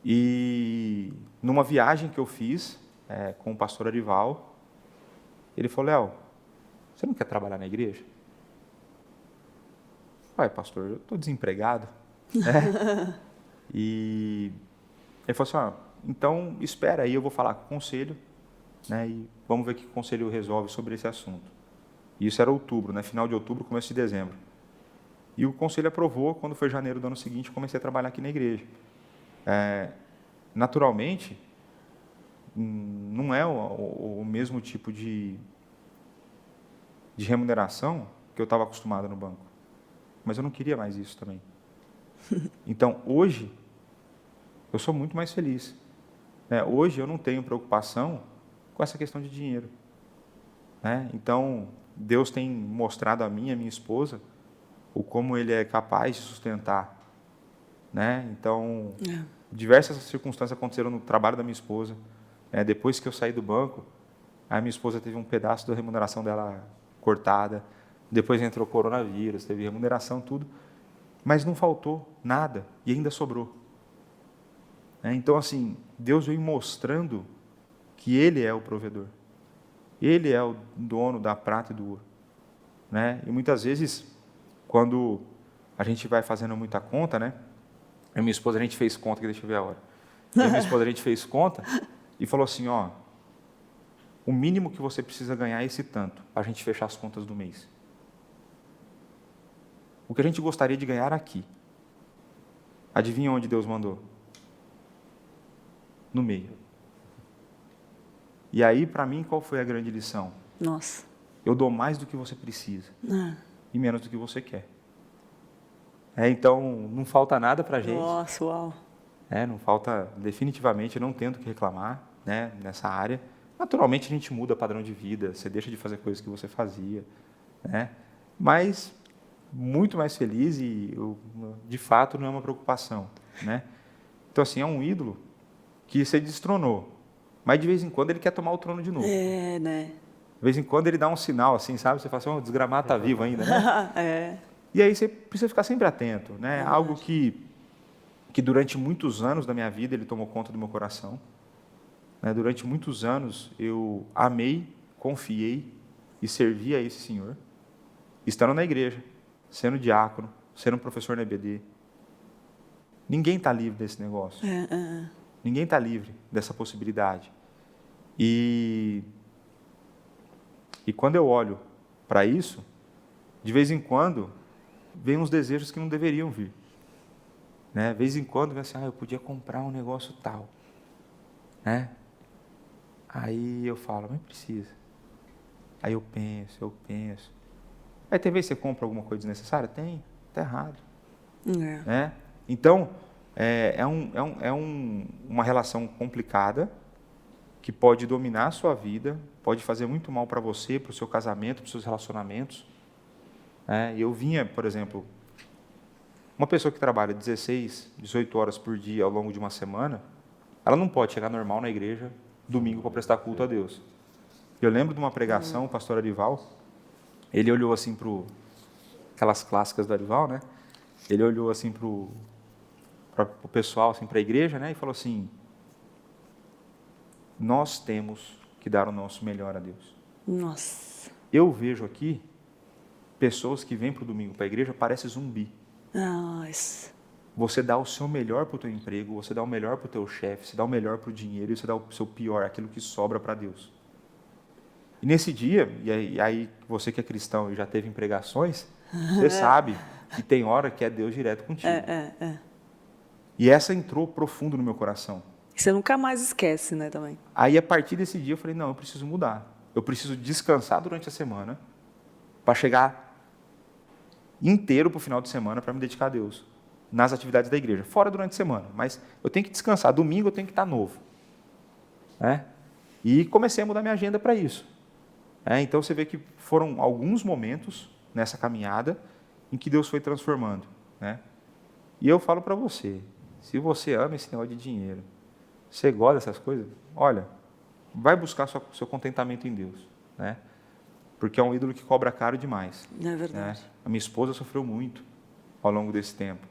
E numa viagem que eu fiz com o pastor Arival, ele falou, Léo, você não quer trabalhar na igreja? Pai, pastor, eu estou desempregado. E ele falou assim, então espera aí, eu vou falar com o conselho, né, e vamos ver o que o conselho resolve sobre esse assunto. E isso era outubro, né, final de outubro, começo de dezembro. E o conselho aprovou, quando foi janeiro do ano seguinte, eu comecei a trabalhar aqui na igreja. Naturalmente, não é o mesmo tipo de remuneração que eu estava acostumado no banco. Mas eu não queria mais isso também. Então, hoje, eu sou muito mais feliz. Hoje eu não tenho preocupação com essa questão de dinheiro. né? Então, Deus tem mostrado a mim e a minha esposa o como Ele é capaz de sustentar, né? Então, diversas circunstâncias aconteceram no trabalho da minha esposa. Depois que eu saí do banco, a minha esposa teve um pedaço da remuneração dela cortada. Depois entrou coronavírus, teve remuneração, tudo. Mas não faltou nada e ainda sobrou. Então, assim, Deus vem mostrando que Ele é o provedor. Ele é o dono da prata e do ouro, né? E muitas vezes, quando a gente vai fazendo muita conta, né? Eu e minha esposa, a gente fez conta, que deixa eu ver a hora. Eu e minha esposa, a gente fez conta e falou assim, ó, o mínimo que você precisa ganhar é esse tanto, para a gente fechar as contas do mês. O que a gente gostaria de ganhar aqui. Adivinha onde Deus mandou? No meio. E aí, para mim, qual foi a grande lição? Nossa. Eu dou mais do que você precisa e menos do que você quer. Então, não falta nada para a gente. Nossa, uau. Não falta, definitivamente, eu não tento que reclamar, né, nessa área. Naturalmente, a gente muda padrão de vida, você deixa de fazer coisas que você fazia, né? Mas muito mais feliz e, de fato, não é uma preocupação, né? Então, assim, é um ídolo que você destronou, mas de vez em quando ele quer tomar o trono de novo. Né? De vez em quando ele dá um sinal, assim, sabe? Você fala assim, o desgramado está vivo ainda, né? E aí você precisa ficar sempre atento, né? Algo que durante muitos anos da minha vida ele tomou conta do meu coração. Né? Durante muitos anos eu amei, confiei e servi a esse Senhor, estando na igreja, sendo diácono, sendo professor na EBD. Ninguém está livre desse negócio. Ninguém está livre dessa possibilidade. E quando eu olho para isso, de vez em quando, vem uns desejos que não deveriam vir. Né? De vez em quando, vem assim, eu podia comprar um negócio tal. Né? Aí eu falo, mas precisa. Aí eu penso. Aí tem vez que você compra alguma coisa desnecessária? Tem, está errado. Né? Então, uma relação complicada que pode dominar a sua vida, pode fazer muito mal para você, para o seu casamento, para os seus relacionamentos. Eu vinha, por exemplo, uma pessoa que trabalha 16, 18 horas por dia ao longo de uma semana, ela não pode chegar normal na igreja domingo para prestar culto a Deus. Eu lembro de uma pregação, o pastor Arival, ele olhou assim para aquelas clássicas do Arival, né? Ele olhou assim para o pessoal, assim, para a igreja, né? E falou assim, nós temos que dar o nosso melhor a Deus. Nossa. Eu vejo aqui pessoas que vêm para o domingo para a igreja, parece zumbi. Nossa. Você dá o seu melhor para o teu emprego, você dá o melhor para o teu chefe, você dá o melhor para o dinheiro e você dá o seu pior, aquilo que sobra para Deus. E nesse dia, e aí você que é cristão e já teve em pregações, você sabe que tem hora que é Deus direto contigo. E essa entrou profundo no meu coração. Você nunca mais esquece, né, também. Aí, a partir desse dia, eu falei, não, eu preciso mudar. Eu preciso descansar durante a semana para chegar inteiro para o final de semana para me dedicar a Deus nas atividades da igreja. Fora durante a semana, mas eu tenho que descansar. Domingo eu tenho que estar novo. E comecei a mudar minha agenda para isso. Então, você vê que foram alguns momentos nessa caminhada em que Deus foi transformando. E eu falo para você, se você ama esse negócio de dinheiro, você gosta dessas coisas, olha, vai buscar seu contentamento em Deus, porque é um ídolo que cobra caro demais. É verdade. A minha esposa sofreu muito ao longo desse tempo.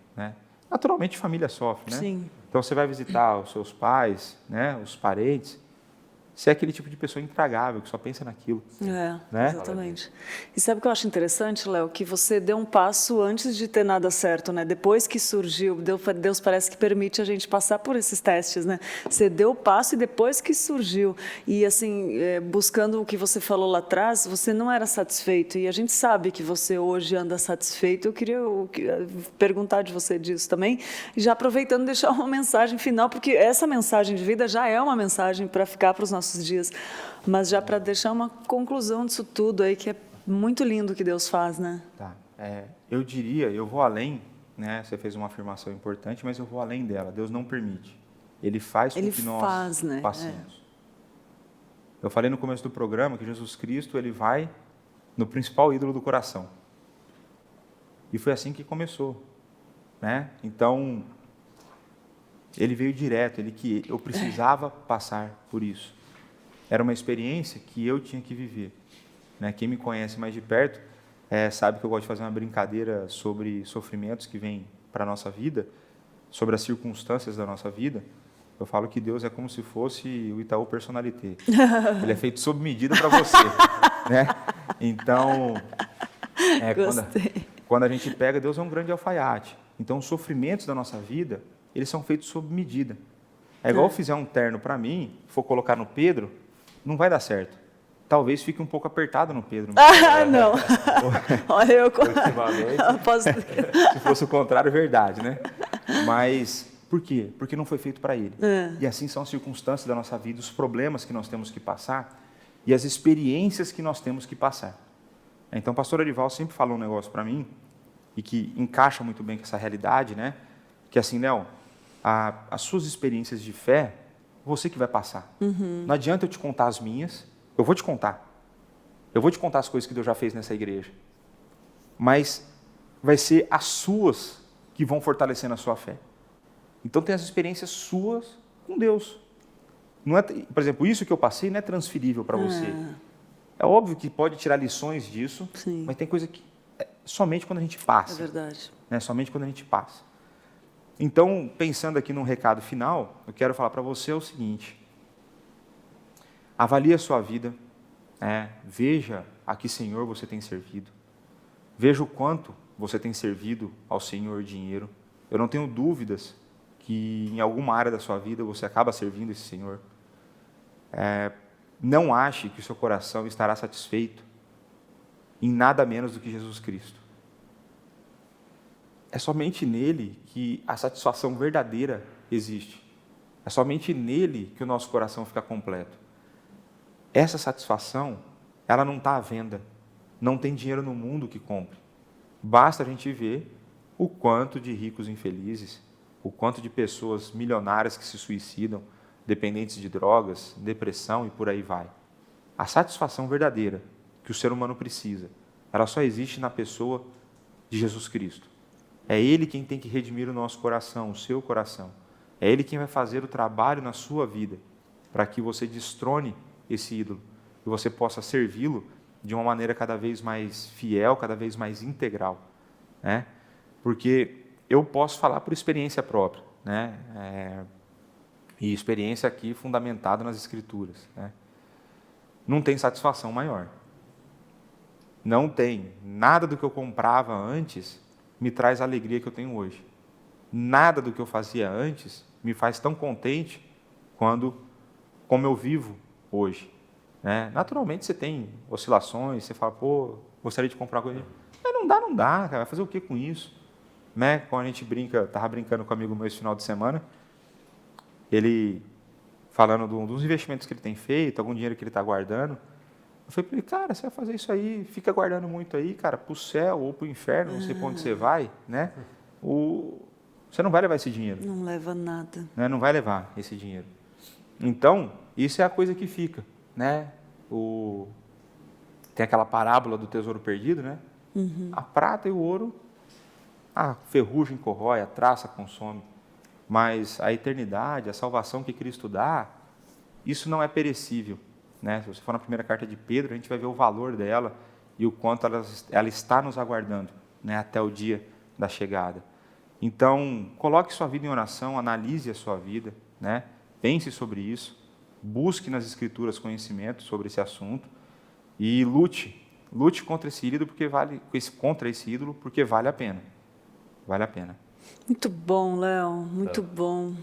Naturalmente, família sofre, Sim. Então, você vai visitar os seus pais, os parentes, você é aquele tipo de pessoa intragável, que só pensa naquilo. Exatamente. E sabe o que eu acho interessante, Léo? Que você deu um passo antes de ter nada certo, né? Depois que surgiu, Deus parece que permite a gente passar por esses testes, né? Você deu o passo e depois que surgiu. E, assim, buscando o que você falou lá atrás, você não era satisfeito. E a gente sabe que você hoje anda satisfeito. Eu queria perguntar de você disso também. E já aproveitando, deixar uma mensagem final, porque essa mensagem de vida já é uma mensagem para ficar para os nossos dias, mas já para deixar uma conclusão disso tudo aí, que é muito lindo o que Deus faz, né? Tá. Eu diria, eu vou além, você fez uma afirmação importante, mas eu vou além dela. Deus não permite. Ele faz com que nós passemos. Eu falei no começo do programa que Jesus Cristo ele vai no principal ídolo do coração. E foi assim que começou, né? Então, ele veio direto, que eu precisava passar por isso. Era uma experiência que eu tinha que viver, né? Quem me conhece mais de perto sabe que eu gosto de fazer uma brincadeira sobre sofrimentos que vêm para a nossa vida, sobre as circunstâncias da nossa vida. Eu falo que Deus é como se fosse o Itaú Personalité. Ele é feito sob medida para você, né? Então, quando a gente pega, Deus é um grande alfaiate. Então, os sofrimentos da nossa vida, eles são feitos sob medida. É igual eu fizer um terno para mim, for colocar no Pedro, não vai dar certo. Talvez fique um pouco apertado no Pedro. Não. Olha, eu posso... Se fosse o contrário, verdade, né? Mas por quê? Porque não foi feito para ele. E assim são as circunstâncias da nossa vida, os problemas que nós temos que passar e as experiências que nós temos que passar. Então, o pastor Arival sempre falou um negócio para mim e que encaixa muito bem com essa realidade, né? Que assim, Léo, as suas experiências de fé, você que vai passar. Não adianta eu te contar as minhas, eu vou te contar. Eu vou te contar as coisas que Deus já fez nessa igreja. Mas vai ser as suas que vão fortalecendo a sua fé. Então tem as experiências suas com Deus. Não é, por exemplo, isso que eu passei não é transferível para você. É óbvio que pode tirar lições disso, Sim. mas tem coisa que somente quando a gente passa. É verdade. Né? Somente quando a gente passa. Então, pensando aqui num recado final, eu quero falar para você o seguinte. Avalie a sua vida, veja a que Senhor você tem servido, veja o quanto você tem servido ao Senhor dinheiro. Eu não tenho dúvidas que em alguma área da sua vida você acaba servindo esse Senhor. Não ache que o seu coração estará satisfeito em nada menos do que Jesus Cristo. É somente nele que a satisfação verdadeira existe. É somente nele que o nosso coração fica completo. Essa satisfação, ela não está à venda. Não tem dinheiro no mundo que compre. Basta a gente ver o quanto de ricos infelizes, o quanto de pessoas milionárias que se suicidam, dependentes de drogas, depressão e por aí vai. A satisfação verdadeira que o ser humano precisa, ela só existe na pessoa de Jesus Cristo. É Ele quem tem que redimir o nosso coração, o seu coração. É Ele quem vai fazer o trabalho na sua vida, para que você destrone esse ídolo e você possa servi-lo de uma maneira cada vez mais fiel, cada vez mais integral, né? Porque eu posso falar por experiência própria, né? E experiência aqui fundamentada nas Escrituras, né? Não tem satisfação maior. Não tem. Nada do que eu comprava antes me traz a alegria que eu tenho hoje. Nada do que eu fazia antes me faz tão contente como eu vivo hoje, né? Naturalmente você tem oscilações, você fala, gostaria de comprar coisa. Mas não dá, cara. Vai fazer o que com isso? Né? Quando a gente estava brincando com um amigo meu esse final de semana, ele falando dos investimentos que ele tem feito, algum dinheiro que ele está guardando. Eu falei para ele, cara, você vai fazer isso aí, fica guardando muito aí, cara, para o céu ou para o inferno, não sei para onde você vai, né? Você não vai levar esse dinheiro. Não leva nada. Né? Não vai levar esse dinheiro. Então, isso é a coisa que fica, né? Tem aquela parábola do tesouro perdido, né? A prata e o ouro, a ferrugem corrói, a traça consome. Mas a eternidade, a salvação que Cristo dá, isso não é perecível, né? Se você for na primeira carta de Pedro, a gente vai ver o valor dela e o quanto ela está nos aguardando, né? Até o dia da chegada. Então, coloque sua vida em oração, analise a sua vida, né? Pense sobre isso, busque nas Escrituras conhecimento sobre esse assunto e lute contra esse ídolo porque vale a pena. Vale a pena. Muito bom, Léo, muito bom.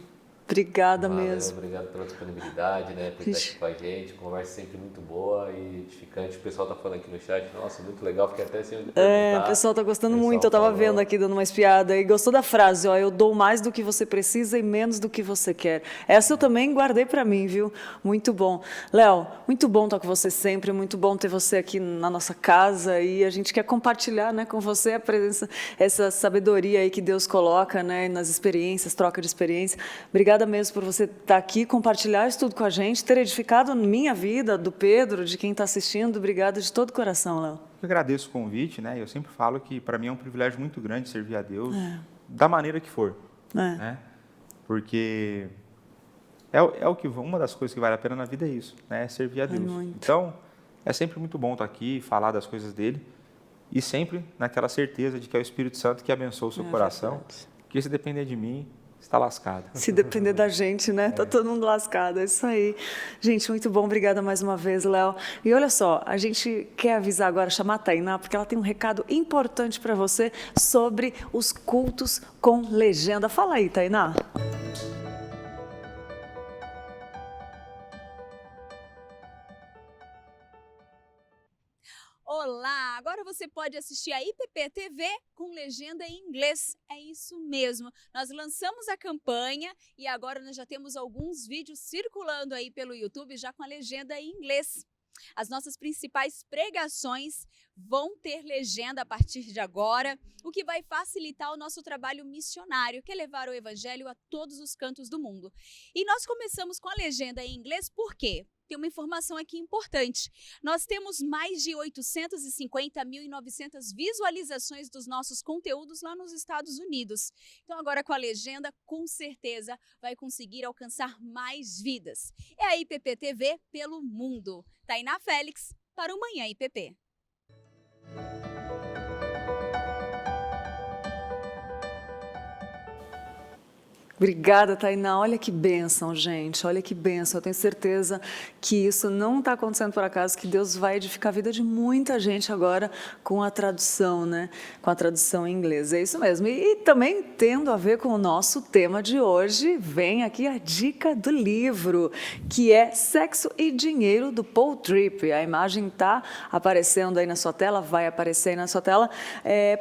Obrigada mesmo. Obrigado pela disponibilidade, né, por estar aqui com a gente. Conversa sempre muito boa e edificante. O pessoal está falando aqui no chat, nossa, muito legal. Fiquei até sem perguntar. O pessoal está gostando muito. Eu estava vendo aqui, dando uma espiada. E gostou da frase, eu dou mais do que você precisa e menos do que você quer. Essa eu também guardei para mim, viu? Muito bom. Léo, muito bom estar com você sempre. Muito bom ter você aqui na nossa casa. E a gente quer compartilhar, né, com você a presença, essa sabedoria aí que Deus coloca, né, nas experiências, troca de experiência. Obrigada obrigada mesmo por você estar aqui, compartilhar isso tudo com a gente, ter edificado minha vida, do Pedro, de quem está assistindo. Obrigada de todo o coração, Léo. Eu agradeço o convite, né? Eu sempre falo que para mim é um privilégio muito grande servir a Deus da maneira que for, né? Porque uma das coisas que vale a pena na vida é isso, né? É servir a Deus. Então, é sempre muito bom estar aqui, falar das coisas dele e sempre naquela certeza de que é o Espírito Santo que abençoa o seu coração, verdade. que se depender de mim, está lascado. Se depender da gente, né? Tá todo mundo lascado, é isso aí. Gente, muito bom, obrigada mais uma vez, Léo. E olha só, a gente quer avisar agora, chamar a Tainá, porque ela tem um recado importante para você sobre os cultos com legenda. Fala aí, Tainá. Olá! Agora você pode assistir a IPP TV com legenda em inglês. É isso mesmo. Nós lançamos a campanha e agora nós já temos alguns vídeos circulando aí pelo YouTube já com a legenda em inglês. As nossas principais pregações vão ter legenda a partir de agora, o que vai facilitar o nosso trabalho missionário, que é levar o evangelho a todos os cantos do mundo. E nós começamos com a legenda em inglês por quê? Tem uma informação aqui importante. Nós temos mais de 850.900 visualizações dos nossos conteúdos lá nos Estados Unidos. Então agora com a legenda, com certeza, vai conseguir alcançar mais vidas. É a IPP TV pelo mundo. Tainá Félix, para o Manhã IPP. Obrigada, Tainá. Olha que bênção, gente. Olha que bênção. Eu tenho certeza que isso não está acontecendo por acaso, que Deus vai edificar a vida de muita gente agora com a tradução, né? Com a tradução em inglês. É isso mesmo. E também tendo a ver com o nosso tema de hoje, vem aqui a dica do livro, que é Sexo e Dinheiro, do Paul Tripp. A imagem está aparecendo aí na sua tela, vai aparecer aí na sua tela.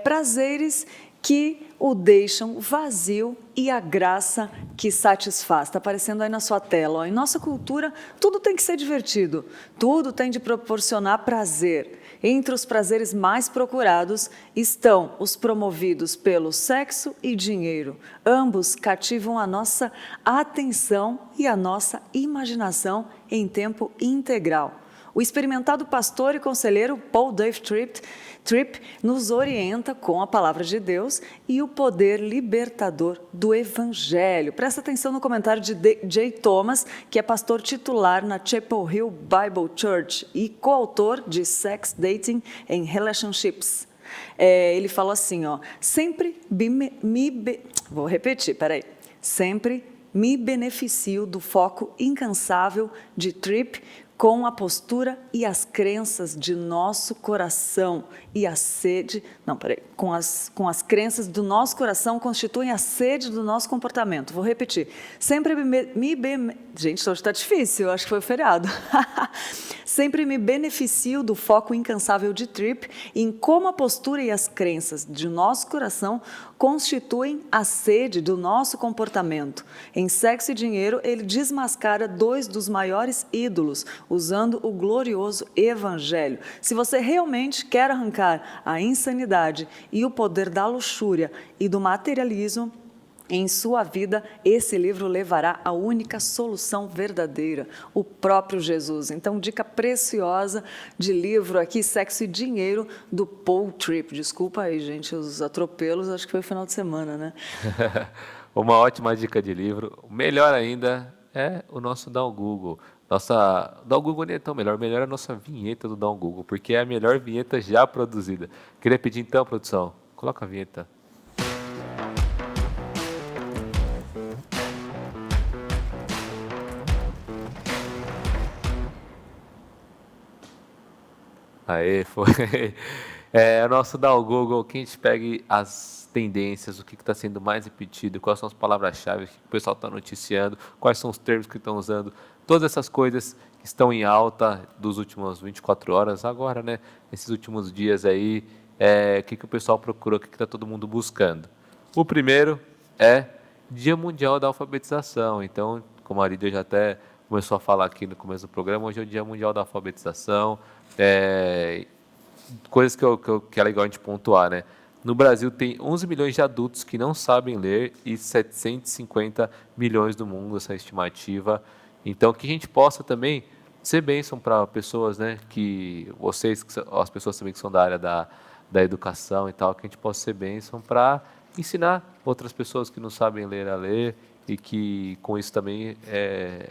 Prazeres que o deixam vazio e a graça que satisfaz. Está aparecendo aí na sua tela. Ó. Em nossa cultura, tudo tem que ser divertido, tudo tem de proporcionar prazer. Entre os prazeres mais procurados estão os promovidos pelo sexo e dinheiro. Ambos cativam a nossa atenção e a nossa imaginação em tempo integral. O experimentado pastor e conselheiro Paul Dave Tripp nos orienta com a palavra de Deus e o poder libertador do Evangelho. Presta atenção no comentário de J. Thomas, que é pastor titular na Chapel Hill Bible Church e coautor de Sex, Dating and Relationships. Ele falou assim, ó, sempre me beneficio do foco incansável de Tripp com a postura e as crenças de nosso coração e a sede, com as crenças do nosso coração constituem a sede do nosso comportamento. Vou repetir. Gente, hoje está difícil, acho que foi o feriado. Sempre me beneficio do foco incansável de Tripp em como a postura e as crenças de nosso coração constituem a sede do nosso comportamento. Em Sexo e Dinheiro, ele desmascara dois dos maiores ídolos, usando o glorioso Evangelho. Se você realmente quer arrancar a insanidade e o poder da luxúria e do materialismo em sua vida, esse livro levará a única solução verdadeira, o próprio Jesus. Então, dica preciosa de livro aqui, Sexo e Dinheiro, do Paul Tripp. Desculpa aí, gente, os atropelos, acho que foi final de semana, né? Uma ótima dica de livro. Melhor ainda é o nosso Dá um Google. Dá um Google nem é tão melhor é a nossa vinheta do Dá um Google, porque é a melhor vinheta já produzida. Queria pedir então, produção, coloca a vinheta. Aê, foi. O nosso Dá o Google, que a gente pegue as tendências, o que está sendo mais repetido, quais são as palavras-chave que o pessoal está noticiando, quais são os termos que estão usando, todas essas coisas que estão em alta dos últimos 24 horas, agora, né, nesses últimos dias aí, o que o pessoal procurou, o que está todo mundo buscando. O primeiro é Dia Mundial da Alfabetização. Então, como a Lídia já até começou a falar aqui no começo do programa, hoje é o Dia Mundial da Alfabetização. Coisas que é legal a gente pontuar, né? no Brasil tem 11 milhões de adultos que não sabem ler e 750 milhões no mundo, essa estimativa. Então, que a gente possa também ser bênção para pessoas, né, que vocês, as pessoas também que são da área da educação e tal, que a gente possa ser bênção para ensinar outras pessoas que não sabem ler a ler e que com isso também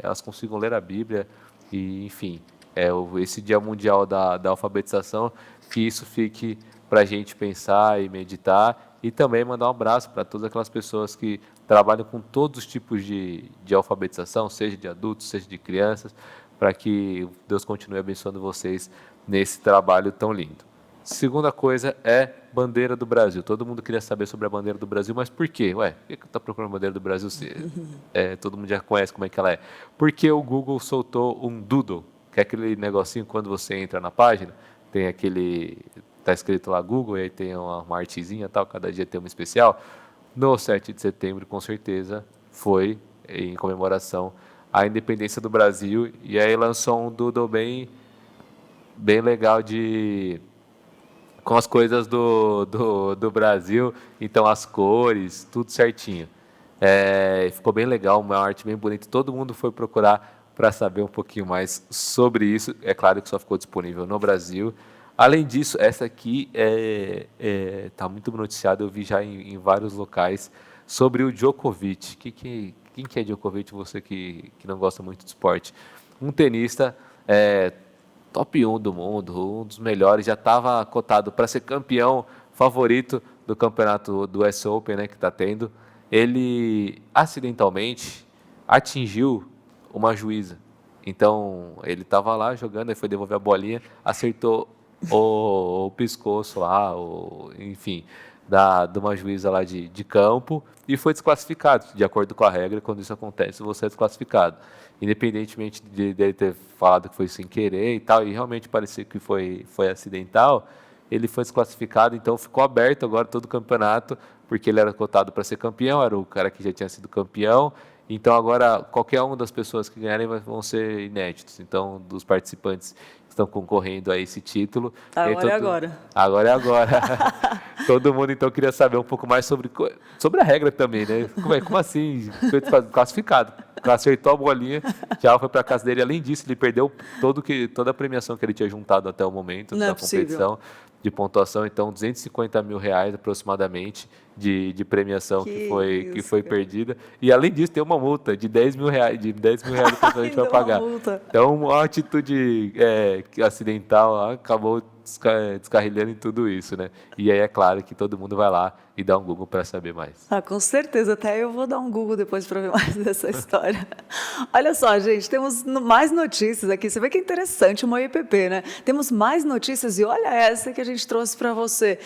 elas consigam ler a Bíblia e, enfim, esse Dia Mundial da Alfabetização, que isso fique para a gente pensar e meditar e também mandar um abraço para todas aquelas pessoas que trabalham com todos os tipos de alfabetização, seja de adultos, seja de crianças, para que Deus continue abençoando vocês nesse trabalho tão lindo. Segunda coisa é bandeira do Brasil. Todo mundo queria saber sobre a bandeira do Brasil, mas por quê? Por que eu estou procurando a bandeira do Brasil se todo mundo já conhece como é que ela é? Porque o Google soltou um doodle, que é aquele negocinho quando você entra na página, tem aquele... Está escrito lá Google, e aí tem uma artezinha, tal, cada dia tem uma especial. No 7 de setembro, com certeza, foi em comemoração à independência do Brasil, e aí lançou um doodle bem legal com as coisas do Brasil, então as cores, tudo certinho. Ficou bem legal, uma arte bem bonita, todo mundo foi procurar para saber um pouquinho mais sobre isso. É claro que só ficou disponível no Brasil. Além disso, essa aqui está muito noticiada, eu vi já em vários locais, sobre o Djokovic. Quem que é Djokovic, você que não gosta muito de esporte? Um tenista top 1 do mundo, um dos melhores, já estava cotado para ser campeão favorito do campeonato do US Open, né, que está tendo. Ele, acidentalmente, atingiu uma juíza. Então, ele estava lá jogando, aí foi devolver a bolinha, acertou o pescoço lá, enfim, de uma juíza lá de campo e foi desclassificado. De acordo com a regra, quando isso acontece, você é desclassificado. Independentemente dele ter falado que foi sem querer e tal, e realmente parecia que foi acidental, ele foi desclassificado, então ficou aberto agora todo o campeonato, porque ele era cotado para ser campeão, era o cara que já tinha sido campeão. Então agora qualquer uma das pessoas que ganharem vão ser inéditos. Então, dos participantes que estão concorrendo a esse título. Agora é agora. Agora é agora. Todo mundo então queria saber um pouco mais sobre a regra também, né? Como assim? Foi classificado. Acertou a bolinha, já foi para casa dele. Além disso, ele perdeu toda a premiação que ele tinha juntado até o momento da competição de pontuação. Então, R$250 mil aproximadamente de premiação que foi perdida. E além disso, tem uma multa de R$10 mil que a gente vai pagar. Então, uma atitude acidental acabou descarrilhando em tudo isso, né? E aí é claro que todo mundo vai lá e dá um Google para saber mais. Com certeza, até eu vou dar um Google depois para ver mais dessa história. Olha só, gente, temos mais notícias aqui. Você vê que é interessante o MoiPP, né? Temos mais notícias e olha essa que a gente trouxe para você.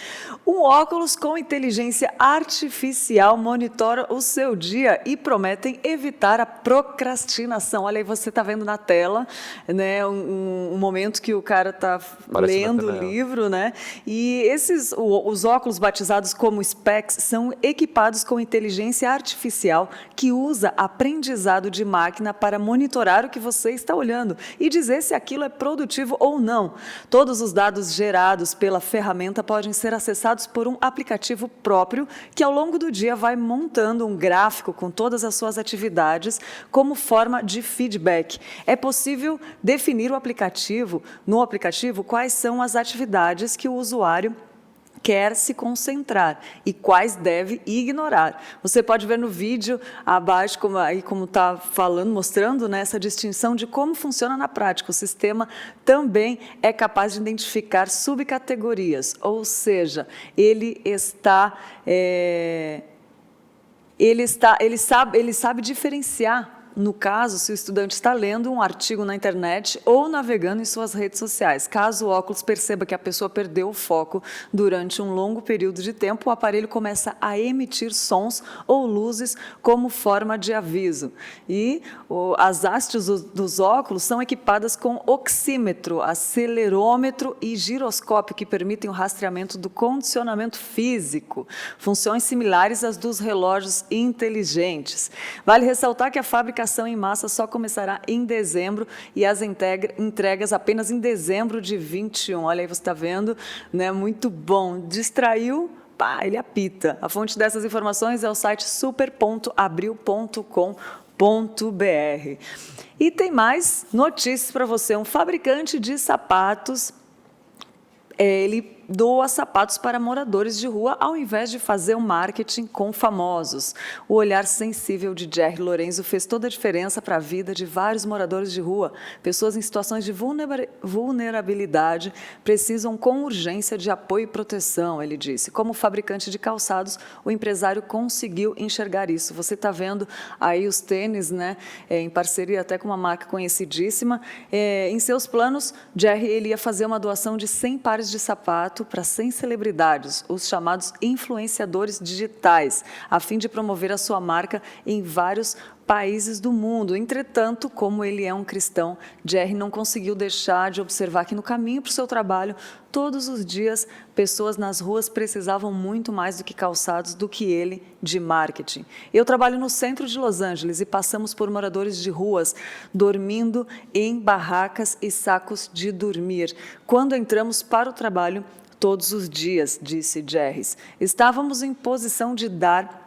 Um óculos com inteligência artificial monitora o seu dia e prometem evitar a procrastinação. Olha aí, você está vendo na tela, né? Um momento que o cara está lendo o livro, né? E os óculos batizados como Specs são equipados com inteligência artificial que usa aprendizado de máquina para monitorar o que você está olhando e dizer se aquilo é produtivo ou não. Todos os dados gerados pela ferramenta podem ser acessados por um aplicativo próprio que ao longo do dia vai montando um gráfico com todas as suas atividades como forma de feedback. É possível definir no aplicativo quais são as atividades que o usuário quer se concentrar e quais deve ignorar. Você pode ver no vídeo abaixo, como está falando, mostrando, né, essa distinção de como funciona na prática. O sistema também é capaz de identificar subcategorias, ou seja, ele sabe diferenciar. No caso, se o estudante está lendo um artigo na internet ou navegando em suas redes sociais. Caso o óculos perceba que a pessoa perdeu o foco durante um longo período de tempo, o aparelho começa a emitir sons ou luzes como forma de aviso. E as hastes dos óculos são equipadas com oxímetro, acelerômetro e giroscópio, que permitem o rastreamento do condicionamento físico. Funções similares às dos relógios inteligentes. Vale ressaltar que a fabricação em massa só começará em dezembro e as entregas apenas em dezembro de 21. Olha aí, você está vendo, né? Muito bom. Distraiu, pá, ele apita. A fonte dessas informações é o site super.abril.com.br. E tem mais notícias para você. Um fabricante de sapatos, ele doa sapatos para moradores de rua ao invés de fazer um marketing com famosos. O olhar sensível de Jerry Lorenzo fez toda a diferença para a vida de vários moradores de rua. Pessoas em situações de vulnerabilidade precisam com urgência de apoio e proteção, ele disse. Como fabricante de calçados, o empresário conseguiu enxergar isso. Você está vendo aí os tênis, né, em parceria até com uma marca conhecidíssima. Em seus planos, Jerry ele ia fazer uma doação de 100 pares de sapato para 100 celebridades, os chamados influenciadores digitais, a fim de promover a sua marca em vários países do mundo. Entretanto, como ele é um cristão, Jerry não conseguiu deixar de observar que no caminho para o seu trabalho, todos os dias, pessoas nas ruas precisavam muito mais do que calçados, do que ele de marketing. Eu trabalho no centro de Los Angeles e passamos por moradores de ruas dormindo em barracas e sacos de dormir. Quando entramos para o trabalho, todos os dias, disse Jerry, estávamos em posição de dar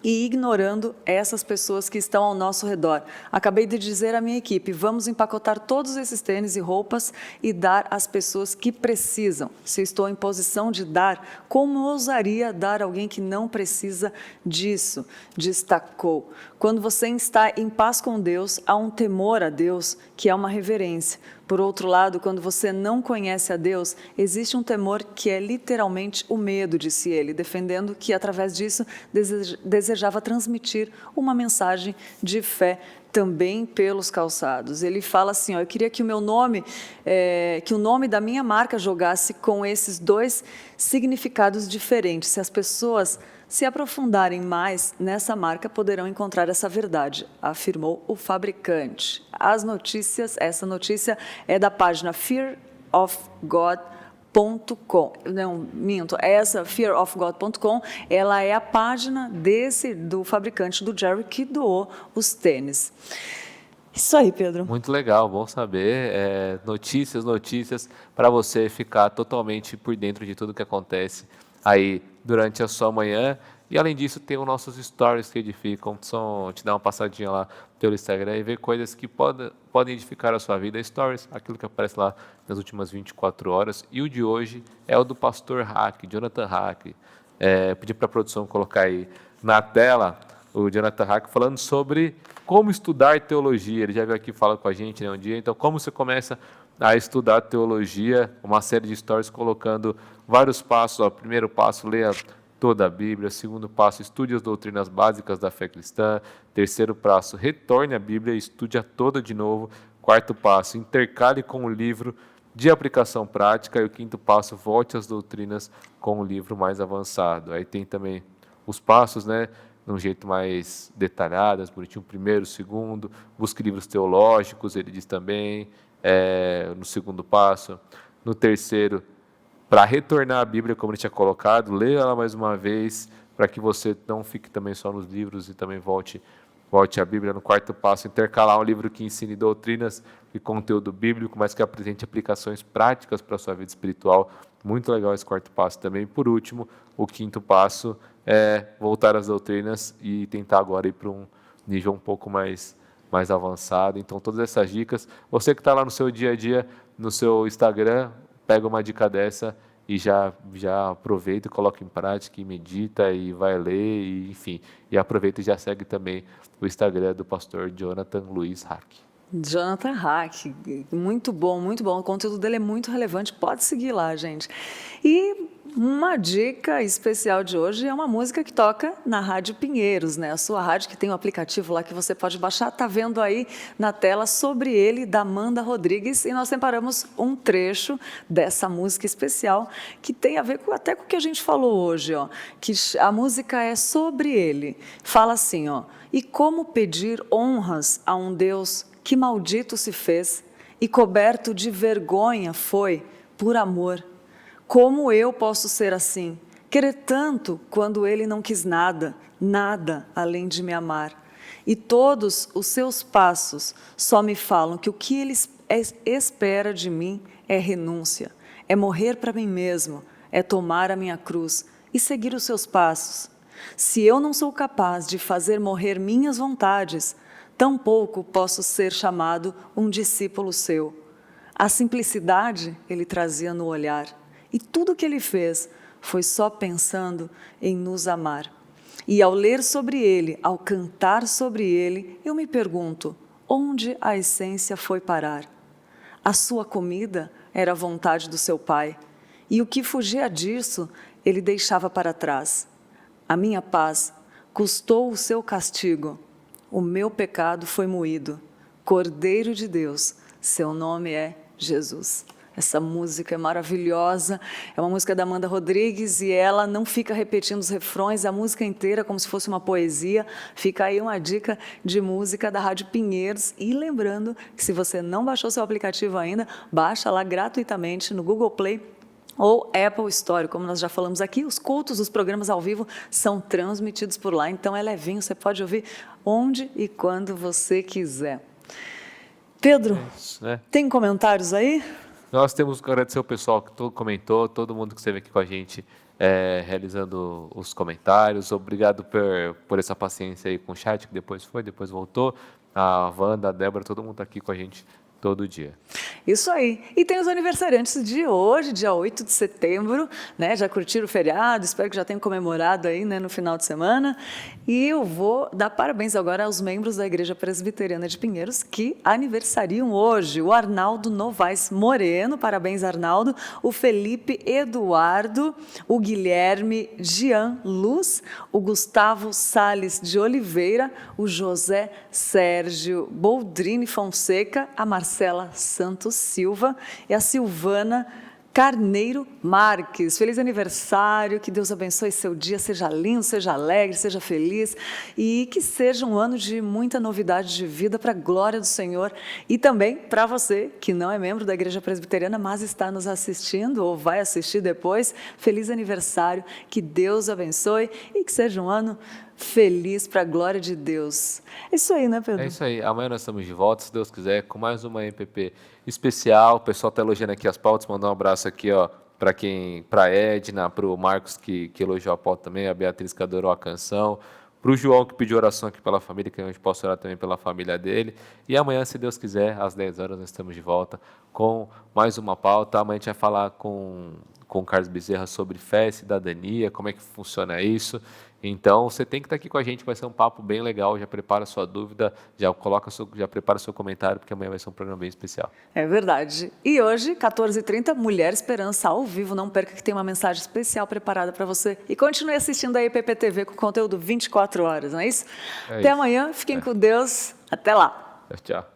e ignorando essas pessoas que estão ao nosso redor. Acabei de dizer à minha equipe, vamos empacotar todos esses tênis e roupas e dar às pessoas que precisam. Se estou em posição de dar, como ousaria dar a alguém que não precisa disso? Destacou. Quando você está em paz com Deus, há um temor a Deus, que é uma reverência. Por outro lado, quando você não conhece a Deus, existe um temor que é literalmente o medo, disse ele, defendendo que, através disso, desejava transmitir uma mensagem de fé também pelos calçados. Ele fala assim, ó, eu queria que o meu nome, que o nome da minha marca jogasse com esses dois significados diferentes. Se as pessoas se aprofundarem mais nessa marca, poderão encontrar essa verdade, afirmou o fabricante. Essa notícia é da página fearofgod.com. Não, minto, essa fearofgod.com, ela é a página do fabricante do Jerry que doou os tênis. Isso aí, Pedro. Muito legal, bom saber. Notícias para você ficar totalmente por dentro de tudo que acontece aí durante a sua manhã. E além disso, tem os nossos stories que edificam, te dar uma passadinha lá pelo Instagram e ver coisas que podem edificar a sua vida. Stories, aquilo que aparece lá nas últimas 24 horas. E o de hoje é o do pastor Hack, Jonathan Hack. Pedi para a produção colocar aí na tela o Jonathan Hack falando sobre como estudar teologia. Ele já veio aqui falar com a gente, né, um dia. Então, como você começa a estudar teologia, uma série de stories colocando vários passos. Ó, primeiro passo, leia toda a Bíblia. Segundo passo, estude as doutrinas básicas da fé cristã. Terceiro passo, retorne à Bíblia e estude-a toda de novo. Quarto passo, intercale com o livro de aplicação prática. E o quinto passo, volte às doutrinas com o livro mais avançado. Aí tem também os passos, né, de um jeito mais detalhado, bonitinho. Primeiro, segundo, busque livros teológicos, ele diz também, no segundo passo. No terceiro, para retornar à Bíblia, como ele tinha colocado, leia ela mais uma vez, para que você não fique também só nos livros e também volte à Bíblia. No quarto passo, intercalar um livro que ensine doutrinas e conteúdo bíblico, mas que apresente aplicações práticas para a sua vida espiritual. Muito legal esse quarto passo também. Por último, o quinto passo é voltar às doutrinas e tentar agora ir para um nível um pouco mais avançado. Então, todas essas dicas, você que está lá no seu dia a dia, no seu Instagram, pega uma dica dessa e já aproveita e coloca em prática e medita e vai ler, e, enfim. E aproveita e já segue também o Instagram do pastor Jonathan Luiz Hack. Jonathan Hack, muito bom, muito bom. O conteúdo dele é muito relevante, pode seguir lá, gente. E uma dica especial de hoje é uma música que toca na Rádio Pinheiros, né? A sua rádio que tem um aplicativo lá que você pode baixar, tá vendo aí na tela Sobre Ele, da Amanda Rodrigues, e nós separamos um trecho dessa música especial que tem a ver até com o que a gente falou hoje, ó, que a música é Sobre Ele. Fala assim, ó, e como pedir honras a um Deus que maldito se fez e coberto de vergonha foi por amor. Como eu posso ser assim? Querer tanto quando ele não quis nada, nada além de me amar. E todos os seus passos só me falam que o que ele espera de mim é renúncia, é morrer para mim mesmo, é tomar a minha cruz e seguir os seus passos. Se eu não sou capaz de fazer morrer minhas vontades, tampouco posso ser chamado um discípulo seu. A simplicidade ele trazia no olhar, e tudo o que ele fez foi só pensando em nos amar. E ao ler sobre ele, ao cantar sobre ele, eu me pergunto, onde a essência foi parar? A sua comida era a vontade do seu pai, e o que fugia disso, ele deixava para trás. A minha paz custou o seu castigo, o meu pecado foi moído. Cordeiro de Deus, seu nome é Jesus. Essa música é maravilhosa, é uma música da Amanda Rodrigues e ela não fica repetindo os refrões, a música inteira como se fosse uma poesia. Fica aí uma dica de música da Rádio Pinheiros. E lembrando que se você não baixou seu aplicativo ainda, baixa lá gratuitamente no Google Play ou Apple Store. Como nós já falamos aqui, os cultos, os programas ao vivo são transmitidos por lá, então é levinho, você pode ouvir onde e quando você quiser. Pedro, isso, né? Tem comentários aí? Nós temos que agradecer o pessoal que comentou, todo mundo que esteve aqui com a gente realizando os comentários. Obrigado por essa paciência aí com o chat, que depois voltou. A Wanda, a Débora, todo mundo está aqui com a gente todo dia. Isso aí. E tem os aniversariantes de hoje, dia 8 de setembro, né? Já curtiram o feriado, espero que já tenham comemorado aí, né, no final de semana. E eu vou dar parabéns agora aos membros da Igreja Presbiteriana de Pinheiros que aniversariam hoje. O Arnaldo Novaes Moreno, parabéns Arnaldo, o Felipe Eduardo, o Guilherme Jean Luz, o Gustavo Salles de Oliveira, o José Sérgio Boldrini Fonseca, a Marcela Santos Silva e a Silvana Carneiro Marques. Feliz aniversário, que Deus abençoe seu dia, seja lindo, seja alegre, seja feliz e que seja um ano de muita novidade de vida para a glória do Senhor e também para você que não é membro da Igreja Presbiteriana, mas está nos assistindo ou vai assistir depois. Feliz aniversário, que Deus abençoe e que seja um ano feliz para a glória de Deus. É isso aí, né, Pedro? É isso aí. Amanhã nós estamos de volta, se Deus quiser, com mais uma MPP especial. O pessoal está elogiando aqui as pautas. Mandar um abraço aqui, ó, para a Edna, para o Marcos, que elogiou a pauta também, a Beatriz que adorou a canção, para o João, que pediu oração aqui pela família, que a gente possa orar também pela família dele. E amanhã, se Deus quiser, às 10 horas, nós estamos de volta com mais uma pauta. Amanhã a gente vai falar com o Carlos Bezerra sobre fé e cidadania, como é que funciona isso. Então, você tem que estar aqui com a gente, vai ser um papo bem legal. Já prepara a sua dúvida, já prepara o seu comentário, porque amanhã vai ser um programa bem especial. É verdade. E hoje, 14h30, Mulher Esperança ao vivo. Não perca que tem uma mensagem especial preparada para você. E continue assistindo a IPP-TV com conteúdo 24 horas, não é isso? Até amanhã, fiquem com Deus. Até lá. Tchau.